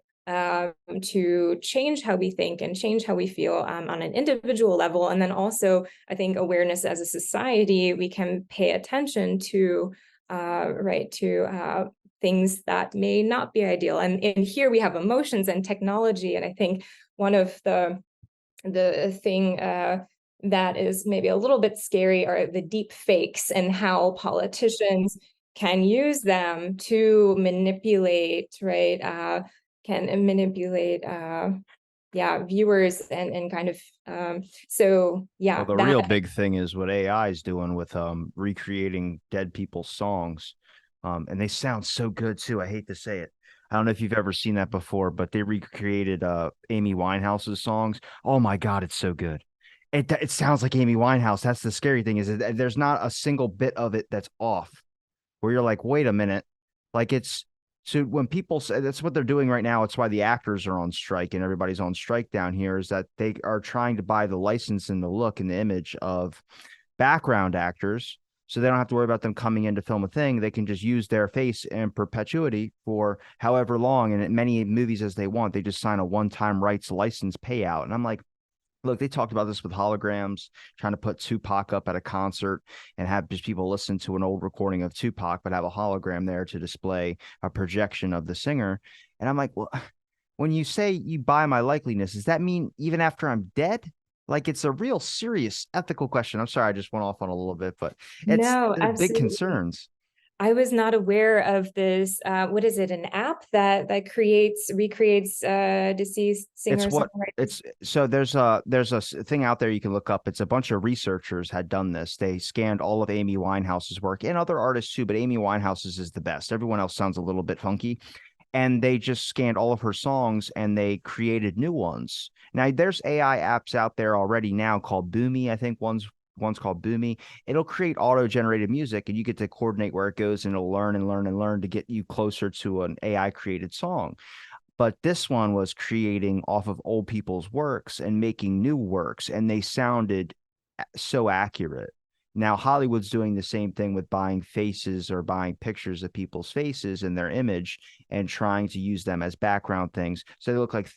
[SPEAKER 2] to change how we think and change how we feel on an individual level. And then also, I think awareness as a society, we can pay attention to things that may not be ideal. And here we have emotions and technology. And I think one of the the thing that is maybe a little bit scary are the deep fakes, and how politicians can use them to manipulate, right? Can manipulate, viewers, and kind of, so
[SPEAKER 1] Well,
[SPEAKER 2] yeah,
[SPEAKER 1] the real
[SPEAKER 2] that.
[SPEAKER 1] big thing is what AI is doing with recreating dead people's songs. And they sound so good too. I hate to say it. I don't know if you've ever seen that before, but they recreated Amy Winehouse's songs. Oh my God, it's so good. It sounds like Amy Winehouse. That's the scary thing, is that there's not a single bit of it that's off, where you're like, wait a minute. Like, it's so when people say that's what they're doing right now, it's why the actors are on strike and everybody's on strike down here, is that they are trying to buy the license and the look and the image of background actors. So they don't have to worry about them coming in to film a thing. They can just use their face in perpetuity for however long, and in many movies as they want. They just sign a one-time rights license payout. And I'm like, look, they talked about this with holograms, trying to put Tupac up at a concert and have just people listen to an old recording of Tupac, but have a hologram there to display a projection of the singer. And I'm like, well, when you say you buy my likeliness, does that mean even after I'm dead? Like, it's a real serious ethical question. I'm sorry, I just went off on a little bit, but it's
[SPEAKER 2] No,
[SPEAKER 1] big
[SPEAKER 2] absolutely.
[SPEAKER 1] concerns.
[SPEAKER 2] I was not aware of this. What is it? An app that recreates deceased
[SPEAKER 1] It's
[SPEAKER 2] singer
[SPEAKER 1] what
[SPEAKER 2] songwriters?
[SPEAKER 1] it's so there's a thing out there you can look up. It's a bunch of researchers had done this. They scanned all of Amy Winehouse's work and other artists too, but Amy Winehouse's is the best. Everyone else sounds a little bit funky. And they just scanned all of her songs and they created new ones. Now there's AI apps out there already now called Boomy. I think one's called Boomy. It'll create auto-generated music and you get to coordinate where it goes, and it'll learn and learn and learn to get you closer to an AI created song. But this one was creating off of old people's works and making new works, and they sounded so accurate. Now Hollywood's doing the same thing with buying faces or buying pictures of people's faces and their image and trying to use them as background things, so they look like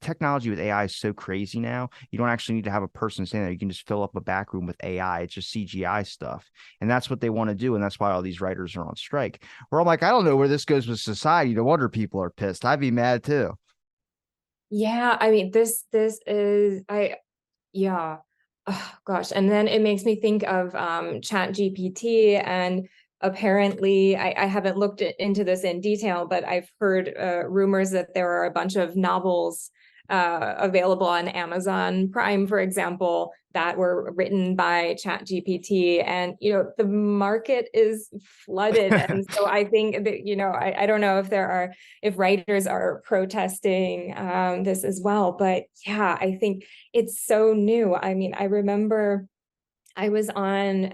[SPEAKER 1] technology with AI is so crazy now. You don't actually need to have a person standing there. You can just fill up a back room with AI. It's just CGI stuff. And that's what they want to do. And that's why all these writers are on strike. Where I'm like, I don't know where this goes with society. No wonder people are pissed. I'd be mad too.
[SPEAKER 2] Yeah, I mean, this is yeah. Oh, gosh. And then it makes me think of Chat GPT, and apparently I haven't looked into this in detail, but I've heard rumors that there are a bunch of novels available on Amazon Prime, for example, that were written by Chat GPT. And, the market is flooded. And so I think that, I don't know if writers are protesting this as well. But yeah, I think it's so new. I mean, I remember I was on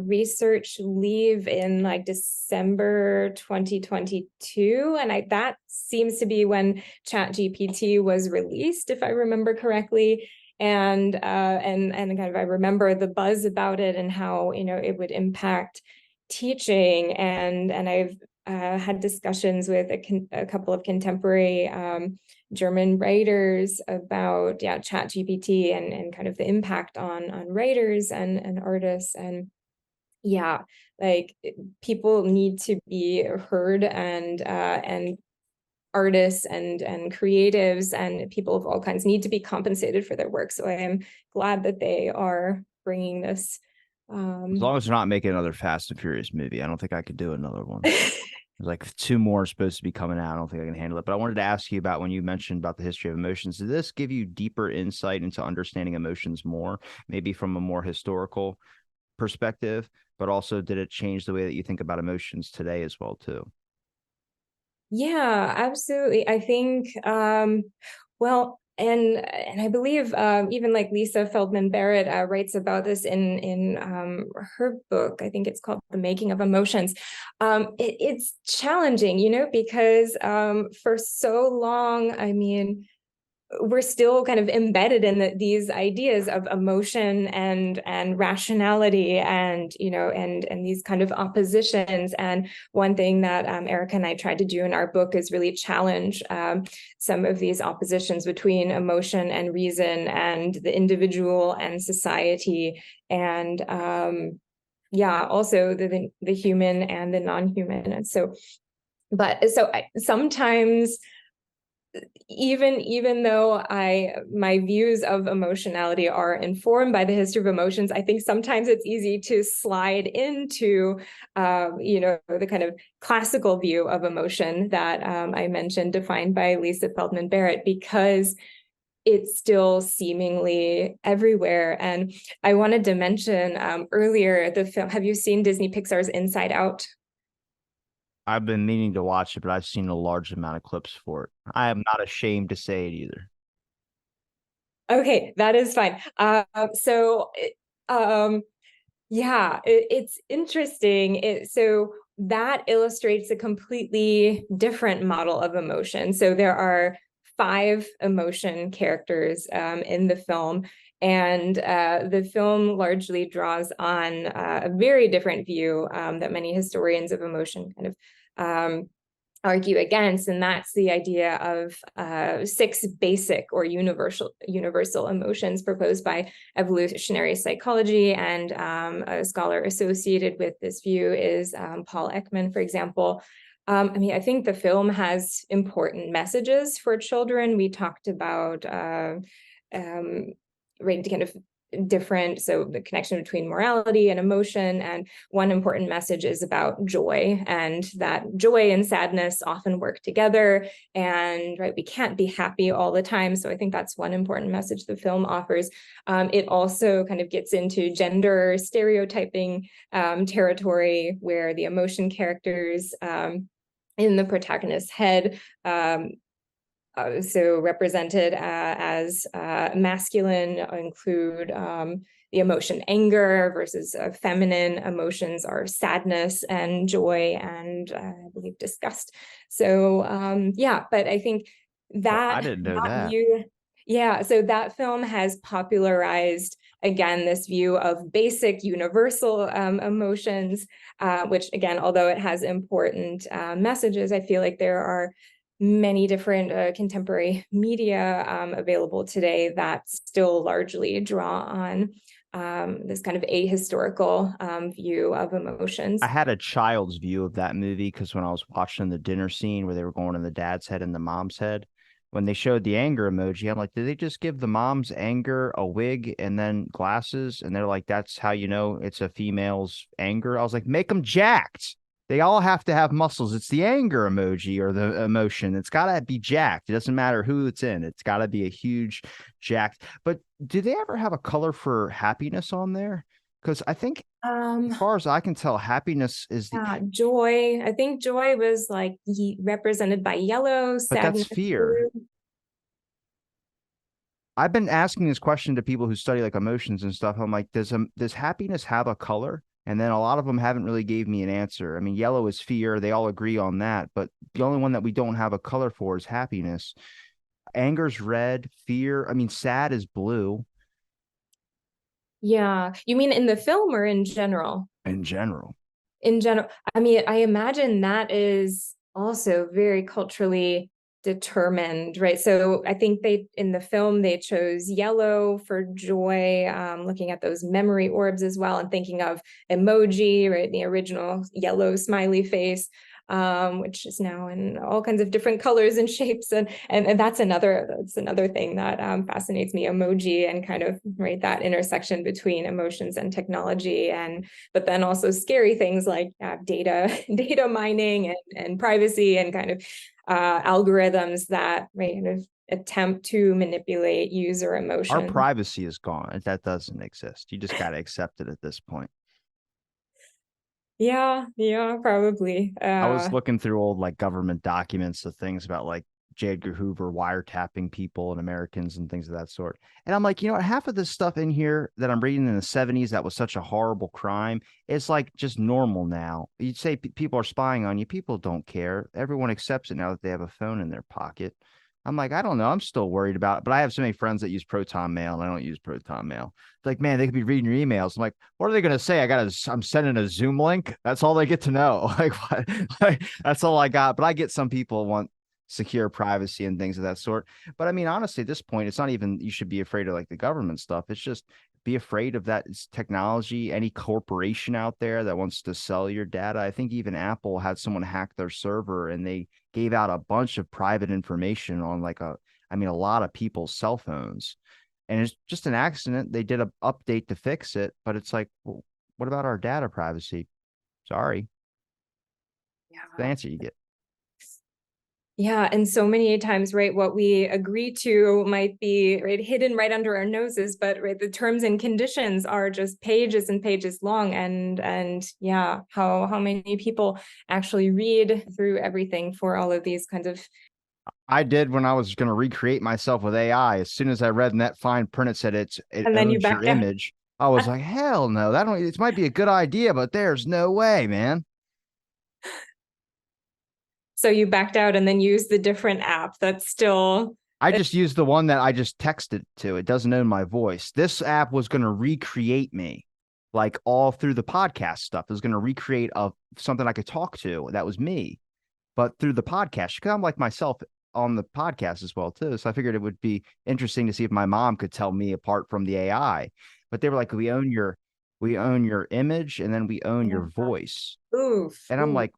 [SPEAKER 2] research leave in like December 2022, and that seems to be when ChatGPT was released, if I remember correctly. And kind of I remember the buzz about it and how it would impact teaching, and I've had discussions with a couple of contemporary German writers about Chat GPT, and kind of the impact on writers and artists. And yeah, like people need to be heard, and artists and creatives and people of all kinds need to be compensated for their work. So I am glad that they are bringing this.
[SPEAKER 1] As long as they're not making another Fast and Furious movie, I don't think I could do another one. There's like two more supposed to be coming out. I don't think I can handle it. But I wanted to ask you about when you mentioned about the history of emotions. Did this give you deeper insight into understanding emotions more, maybe from a more historical perspective, but also did it change the way that you think about emotions today as well, too?
[SPEAKER 2] Yeah, absolutely. I think, well, and I believe even like Lisa Feldman Barrett writes about this in her book. I think it's called The Making of Emotions. It's challenging, because for so long, I mean, we're still kind of embedded in these ideas of emotion and rationality, and and these kind of oppositions. And one thing that Erica and I tried to do in our book is really challenge some of these oppositions between emotion and reason, and the individual and society, and also the human and the non-human. And so sometimes even though my views of emotionality are informed by the history of emotions, I think sometimes it's easy to slide into the kind of classical view of emotion that I mentioned, defined by Lisa Feldman Barrett, because it's still seemingly everywhere. And I wanted to mention earlier the film. Have you seen Disney Pixar's Inside Out?
[SPEAKER 1] I've been meaning to watch it, but I've seen a large amount of clips for it. I am not ashamed to say it either.
[SPEAKER 2] Okay, that is fine. Um, Yeah, it's interesting. So that illustrates a completely different model of emotion. So there are five emotion characters in the film, and the film largely draws on a very different view that many historians of emotion kind of argue against, and that's the idea of six basic or universal emotions proposed by evolutionary psychology. And a scholar associated with this view is Paul Ekman, for example. I think the film has important messages for children. We talked about right, kind of different, so the connection between morality and emotion, and one important message is about joy, and that joy and sadness often work together, and right, we can't be happy all the time. So I think that's one important message the film offers. It also kind of gets into gender stereotyping territory, where the emotion characters in the protagonist's head, so represented as masculine, include the emotion anger, versus feminine emotions are sadness and joy and I believe disgust. So yeah, but I think
[SPEAKER 1] Well,
[SPEAKER 2] that
[SPEAKER 1] I didn't know
[SPEAKER 2] that
[SPEAKER 1] that.
[SPEAKER 2] view, yeah, so that film has popularized again this view of basic universal emotions, which again, although it has important messages, I feel like there are many different contemporary media available today that still largely draw on this kind of ahistorical view of
[SPEAKER 1] I
[SPEAKER 2] emotions.
[SPEAKER 1] had a child's view of that movie because when I was watching the dinner scene where they were going in the dad's head and the mom's head, when they showed the anger emoji, I'm like, did they just give the mom's anger a wig and then glasses? And they're like, that's how you know it's a female's anger. I was like, make them jacked. They all have to have muscles. It's the anger emoji or the emotion. It's got to be jacked. It doesn't matter who it's in. It's got to be a huge jacked. But do they ever have a color for happiness on there? Because I think as
[SPEAKER 2] Um,
[SPEAKER 1] far as I can tell, happiness is the,
[SPEAKER 2] Joy. I think joy was like represented by yellow,
[SPEAKER 1] but that's
[SPEAKER 2] sadness,
[SPEAKER 1] fear.
[SPEAKER 2] blue.
[SPEAKER 1] I've been asking this question to people who study like emotions and stuff. I'm like, does happiness have a color? And then a lot of them haven't really gave me an answer. I mean, yellow is fear. They all agree on that, but the only one that we don't have a color for is happiness. Anger's red, fear. I mean, sad is blue
[SPEAKER 2] Yeah. You mean in the film or in general?
[SPEAKER 1] in general.
[SPEAKER 2] In general, I imagine that is also very culturally determined, right? So I think they in the film they chose yellow for joy, looking at those memory orbs as well, and thinking of emoji, right? The original yellow smiley face, which is now in all kinds of different colors and shapes, and that's another thing that fascinates me, emoji, and kind of right that intersection between emotions and technology, and but then also scary things like data mining and privacy, and kind of algorithms that right, kind of attempt to manipulate user
[SPEAKER 1] Our
[SPEAKER 2] emotion.
[SPEAKER 1] privacy is gone. That doesn't exist. You just got to accept it at this point.
[SPEAKER 2] Yeah, probably.
[SPEAKER 1] I was looking through old like government documents of things about like J. Edgar Hoover wiretapping people and Americans and things of that sort. And I'm like, you know what? Half of this stuff in here that I'm reading in the 70s that was such a horrible crime, it's like just normal now. You'd say people are spying on you. People don't care. Everyone accepts it now that they have a phone in their pocket. I'm like, I don't know. I'm still worried about it, but I have so many friends that use Proton Mail and I don't use Proton Mail. It's like, man, they could be reading your emails. I'm like, what are they going to say? I'm sending a Zoom link. That's all they get to know. Like, what? Like, that's all I got. But I get some people want secure privacy and things of that sort. But I mean, honestly, at this point, it's not even you should be afraid of like the government stuff. It's just be afraid of that technology. Any corporation out there that wants to sell your data. I think even Apple had someone hack their server and they gave out a bunch of private information on like a lot of people's cell phones. And it's just an accident. They did an update to fix it, but it's like, well, what about our data privacy? Sorry, the
[SPEAKER 2] Yeah.
[SPEAKER 1] answer you get.
[SPEAKER 2] Yeah, and so many times, right, what we agree to might be right hidden right under our noses, but right, the terms and conditions are just pages and pages long, and yeah, how many people actually read through everything for all of these kinds of.
[SPEAKER 1] I did when I was going to recreate myself with AI. As soon as I read in that fine print, it said it
[SPEAKER 2] And then you
[SPEAKER 1] owns your
[SPEAKER 2] backed out.
[SPEAKER 1] image. I was like, hell no, that don't. It might be a good idea, but there's no way, man.
[SPEAKER 2] So you backed out and then used the different app that's still.
[SPEAKER 1] I just used the one that I just texted to. It doesn't own my voice. This app was going to recreate me, like all through the podcast stuff. It was going to recreate something I could talk to that was me, but through the podcast. Because I'm like myself on the podcast as well too. So I figured it would be interesting to see if my mom could tell me apart from the AI. But they were like, we own your image, and then we own
[SPEAKER 2] Yeah.
[SPEAKER 1] your voice.
[SPEAKER 2] Oof.
[SPEAKER 1] And I'm
[SPEAKER 2] Ooh.
[SPEAKER 1] like,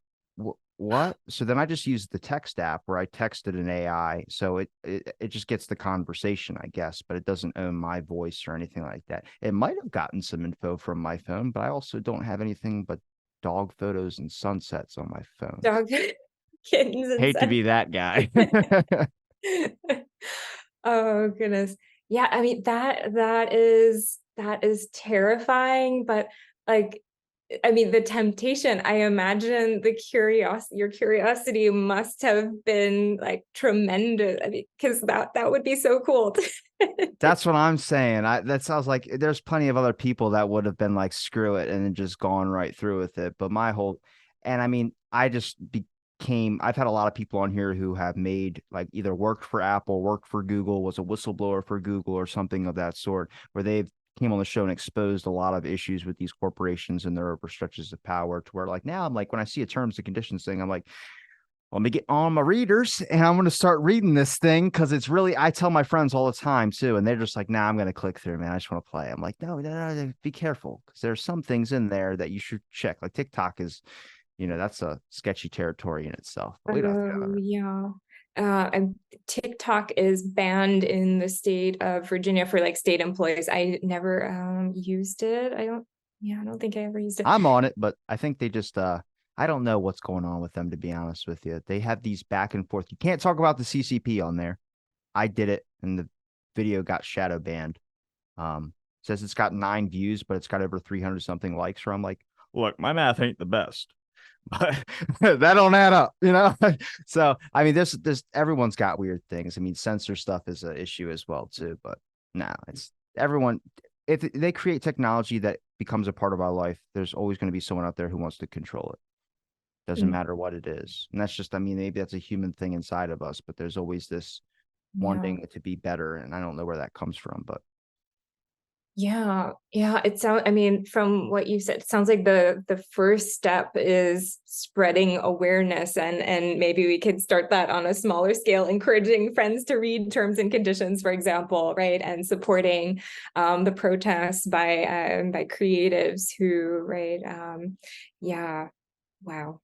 [SPEAKER 1] what? So then I just used the text app where I texted an AI. So it just gets the conversation, I guess, but it doesn't own my voice or anything like that. It might have gotten some info from my phone, but I also don't have anything but dog photos and sunsets on my phone.
[SPEAKER 2] Dog kittens and
[SPEAKER 1] Hate to
[SPEAKER 2] such.
[SPEAKER 1] be that guy.
[SPEAKER 2] Oh goodness. Yeah, I mean that is terrifying, but like I mean the temptation, I imagine your curiosity must have been like tremendous. I mean, because that would be so cool.
[SPEAKER 1] That's what I'm saying. That sounds like there's plenty of other people that would have been like, screw it, and then just gone right through with it. But and I mean, I've had a lot of people on here who have made like either worked for Apple, worked for Google, was a whistleblower for Google or something of that sort, where they've came on the show and exposed a lot of issues with these corporations and their overstretches of power to where like now I'm like, when I see a terms and conditions thing, I'm like, let me get on my readers and I'm going to start reading this thing because it's really, I tell my friends all the time too. And they're just like, nah, I'm going to click through, man. I just want to play. I'm like, no, be careful because there's some things in there that you should check. Like TikTok is, that's a sketchy territory in itself. But we don't have to go
[SPEAKER 2] Oh
[SPEAKER 1] there.
[SPEAKER 2] yeah. And TikTok is banned in the state of Virginia for like state employees. I never used it. I don't think I ever used it.
[SPEAKER 1] I'm on it, but I think they just, I don't know what's going on with them, to be honest with you. They have these back and forth. You can't talk about the CCP on there. I did it and the video got shadow banned. Says it's got 9 views, but it's got over 300 something likes. Where I'm like, look, my math ain't the best, but that don't add up. So I mean, there's everyone's got weird things. I mean, censor stuff is an issue as well too. But no, it's everyone. If they create technology that becomes a part of our life, there's always going to be someone out there who wants to control it. Doesn't
[SPEAKER 2] Mm,
[SPEAKER 1] matter what it is, and that's just. I mean, maybe that's a human thing inside of us, but there's always this
[SPEAKER 2] yeah.
[SPEAKER 1] wanting it to be better, and I don't know where that comes from, but.
[SPEAKER 2] Yeah, yeah. It sounds, I mean, from what you said, it sounds like the first step is spreading awareness, and maybe we could start that on a smaller scale, encouraging friends to read terms and conditions, for example, right? And supporting the protests by creatives who, right? Yeah, wow.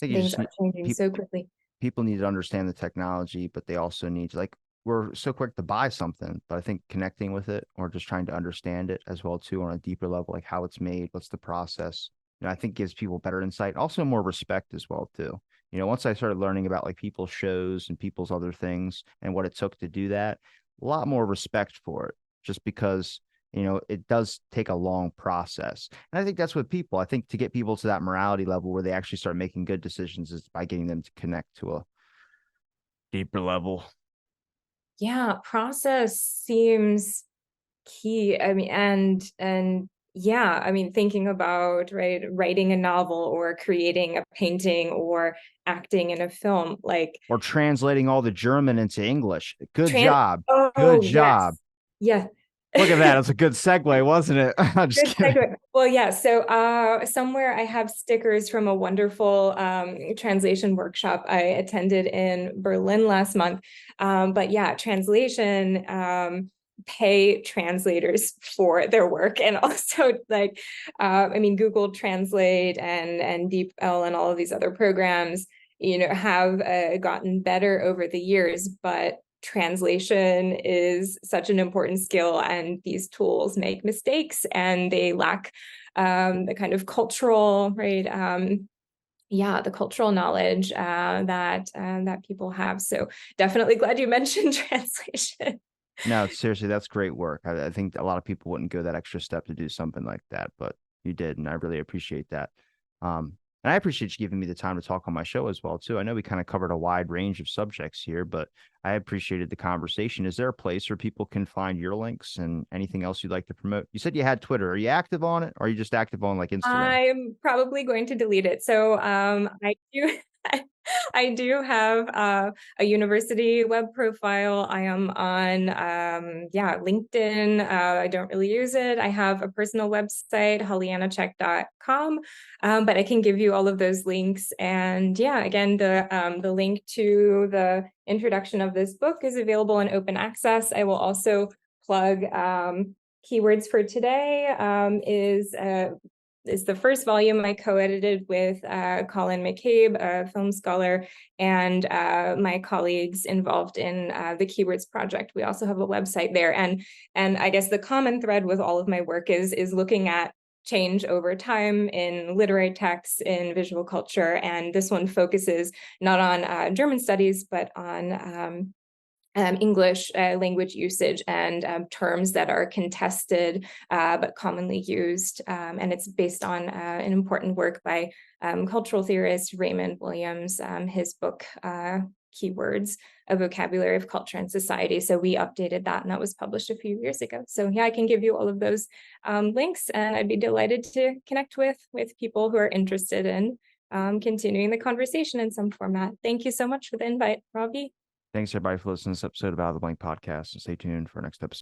[SPEAKER 1] I think you
[SPEAKER 2] Things
[SPEAKER 1] just
[SPEAKER 2] are
[SPEAKER 1] need
[SPEAKER 2] changing
[SPEAKER 1] people
[SPEAKER 2] so quickly.
[SPEAKER 1] people need to understand the technology, but they also need to, like, we're so quick to buy something, but I think connecting with it or just trying to understand it as well too on a deeper level, like how it's made, what's the process, I think gives people better insight, also more respect as well too. Once I started learning about like people's shows and people's other things and what it took to do that, a lot more respect for it, just because it does take a long process. And I think that's what I think to get people to that morality level where they actually start making good decisions is by getting them to connect to a deeper level.
[SPEAKER 2] Yeah, process seems key. I mean, and yeah, I mean, thinking about right, writing a novel or creating a painting or acting in a film, like
[SPEAKER 1] Or translating all the German into English. Good
[SPEAKER 2] trans.
[SPEAKER 1] job. Good
[SPEAKER 2] Oh
[SPEAKER 1] job.
[SPEAKER 2] yes, yeah.
[SPEAKER 1] Look at that. That's a good segue, wasn't it? I'm just
[SPEAKER 2] Good
[SPEAKER 1] kidding.
[SPEAKER 2] segue. Well, yeah. So somewhere I have stickers from a wonderful translation workshop I attended in Berlin last month. But yeah, translation. pay translators for their work, and also like Google Translate and DeepL and all of these other programs have gotten better over the years, but translation is such an important skill, and these tools make mistakes and they lack the kind of cultural, right, the cultural knowledge that people have. So definitely glad you mentioned translation.
[SPEAKER 1] No, seriously, that's great work. I think a lot of people wouldn't go that extra step to do something like that, but you did, and I really appreciate that. And I appreciate you giving me the time to talk on my show as well, too. I know we kind of covered a wide range of subjects here, but I appreciated the conversation. Is there a place where people can find your links and anything else you'd like to promote? You said you had Twitter. Are you active on it, or are you just active on like Instagram?
[SPEAKER 2] I'm probably going to delete it. So I do I do have a university web profile. I am on LinkedIn. I don't really use it. I have a personal website, yanacek.com, but I can give you all of those links. And yeah, again, the link to the introduction of this book is available in open access. I will also plug Keywords for Today is the first volume I co-edited with Colin McCabe, a film scholar, and my colleagues involved in the Keywords Project. We also have a website there. And I guess the common thread with all of my work is looking at change over time in literary texts, in visual culture. And this one focuses not on German studies, but on English language usage and terms that are contested but commonly used. And it's based on an important work by cultural theorist Raymond Williams, his book, Keywords, A Vocabulary of Culture and Society. So we updated that, and that was published a few years ago. So yeah, I can give you all of those links, and I'd be delighted to connect with people who are interested in continuing the conversation in some format. Thank you so much for the invite, Robbie.
[SPEAKER 1] Thanks, everybody, for listening to this episode of Out of the Blank podcast. And stay tuned for our next episode.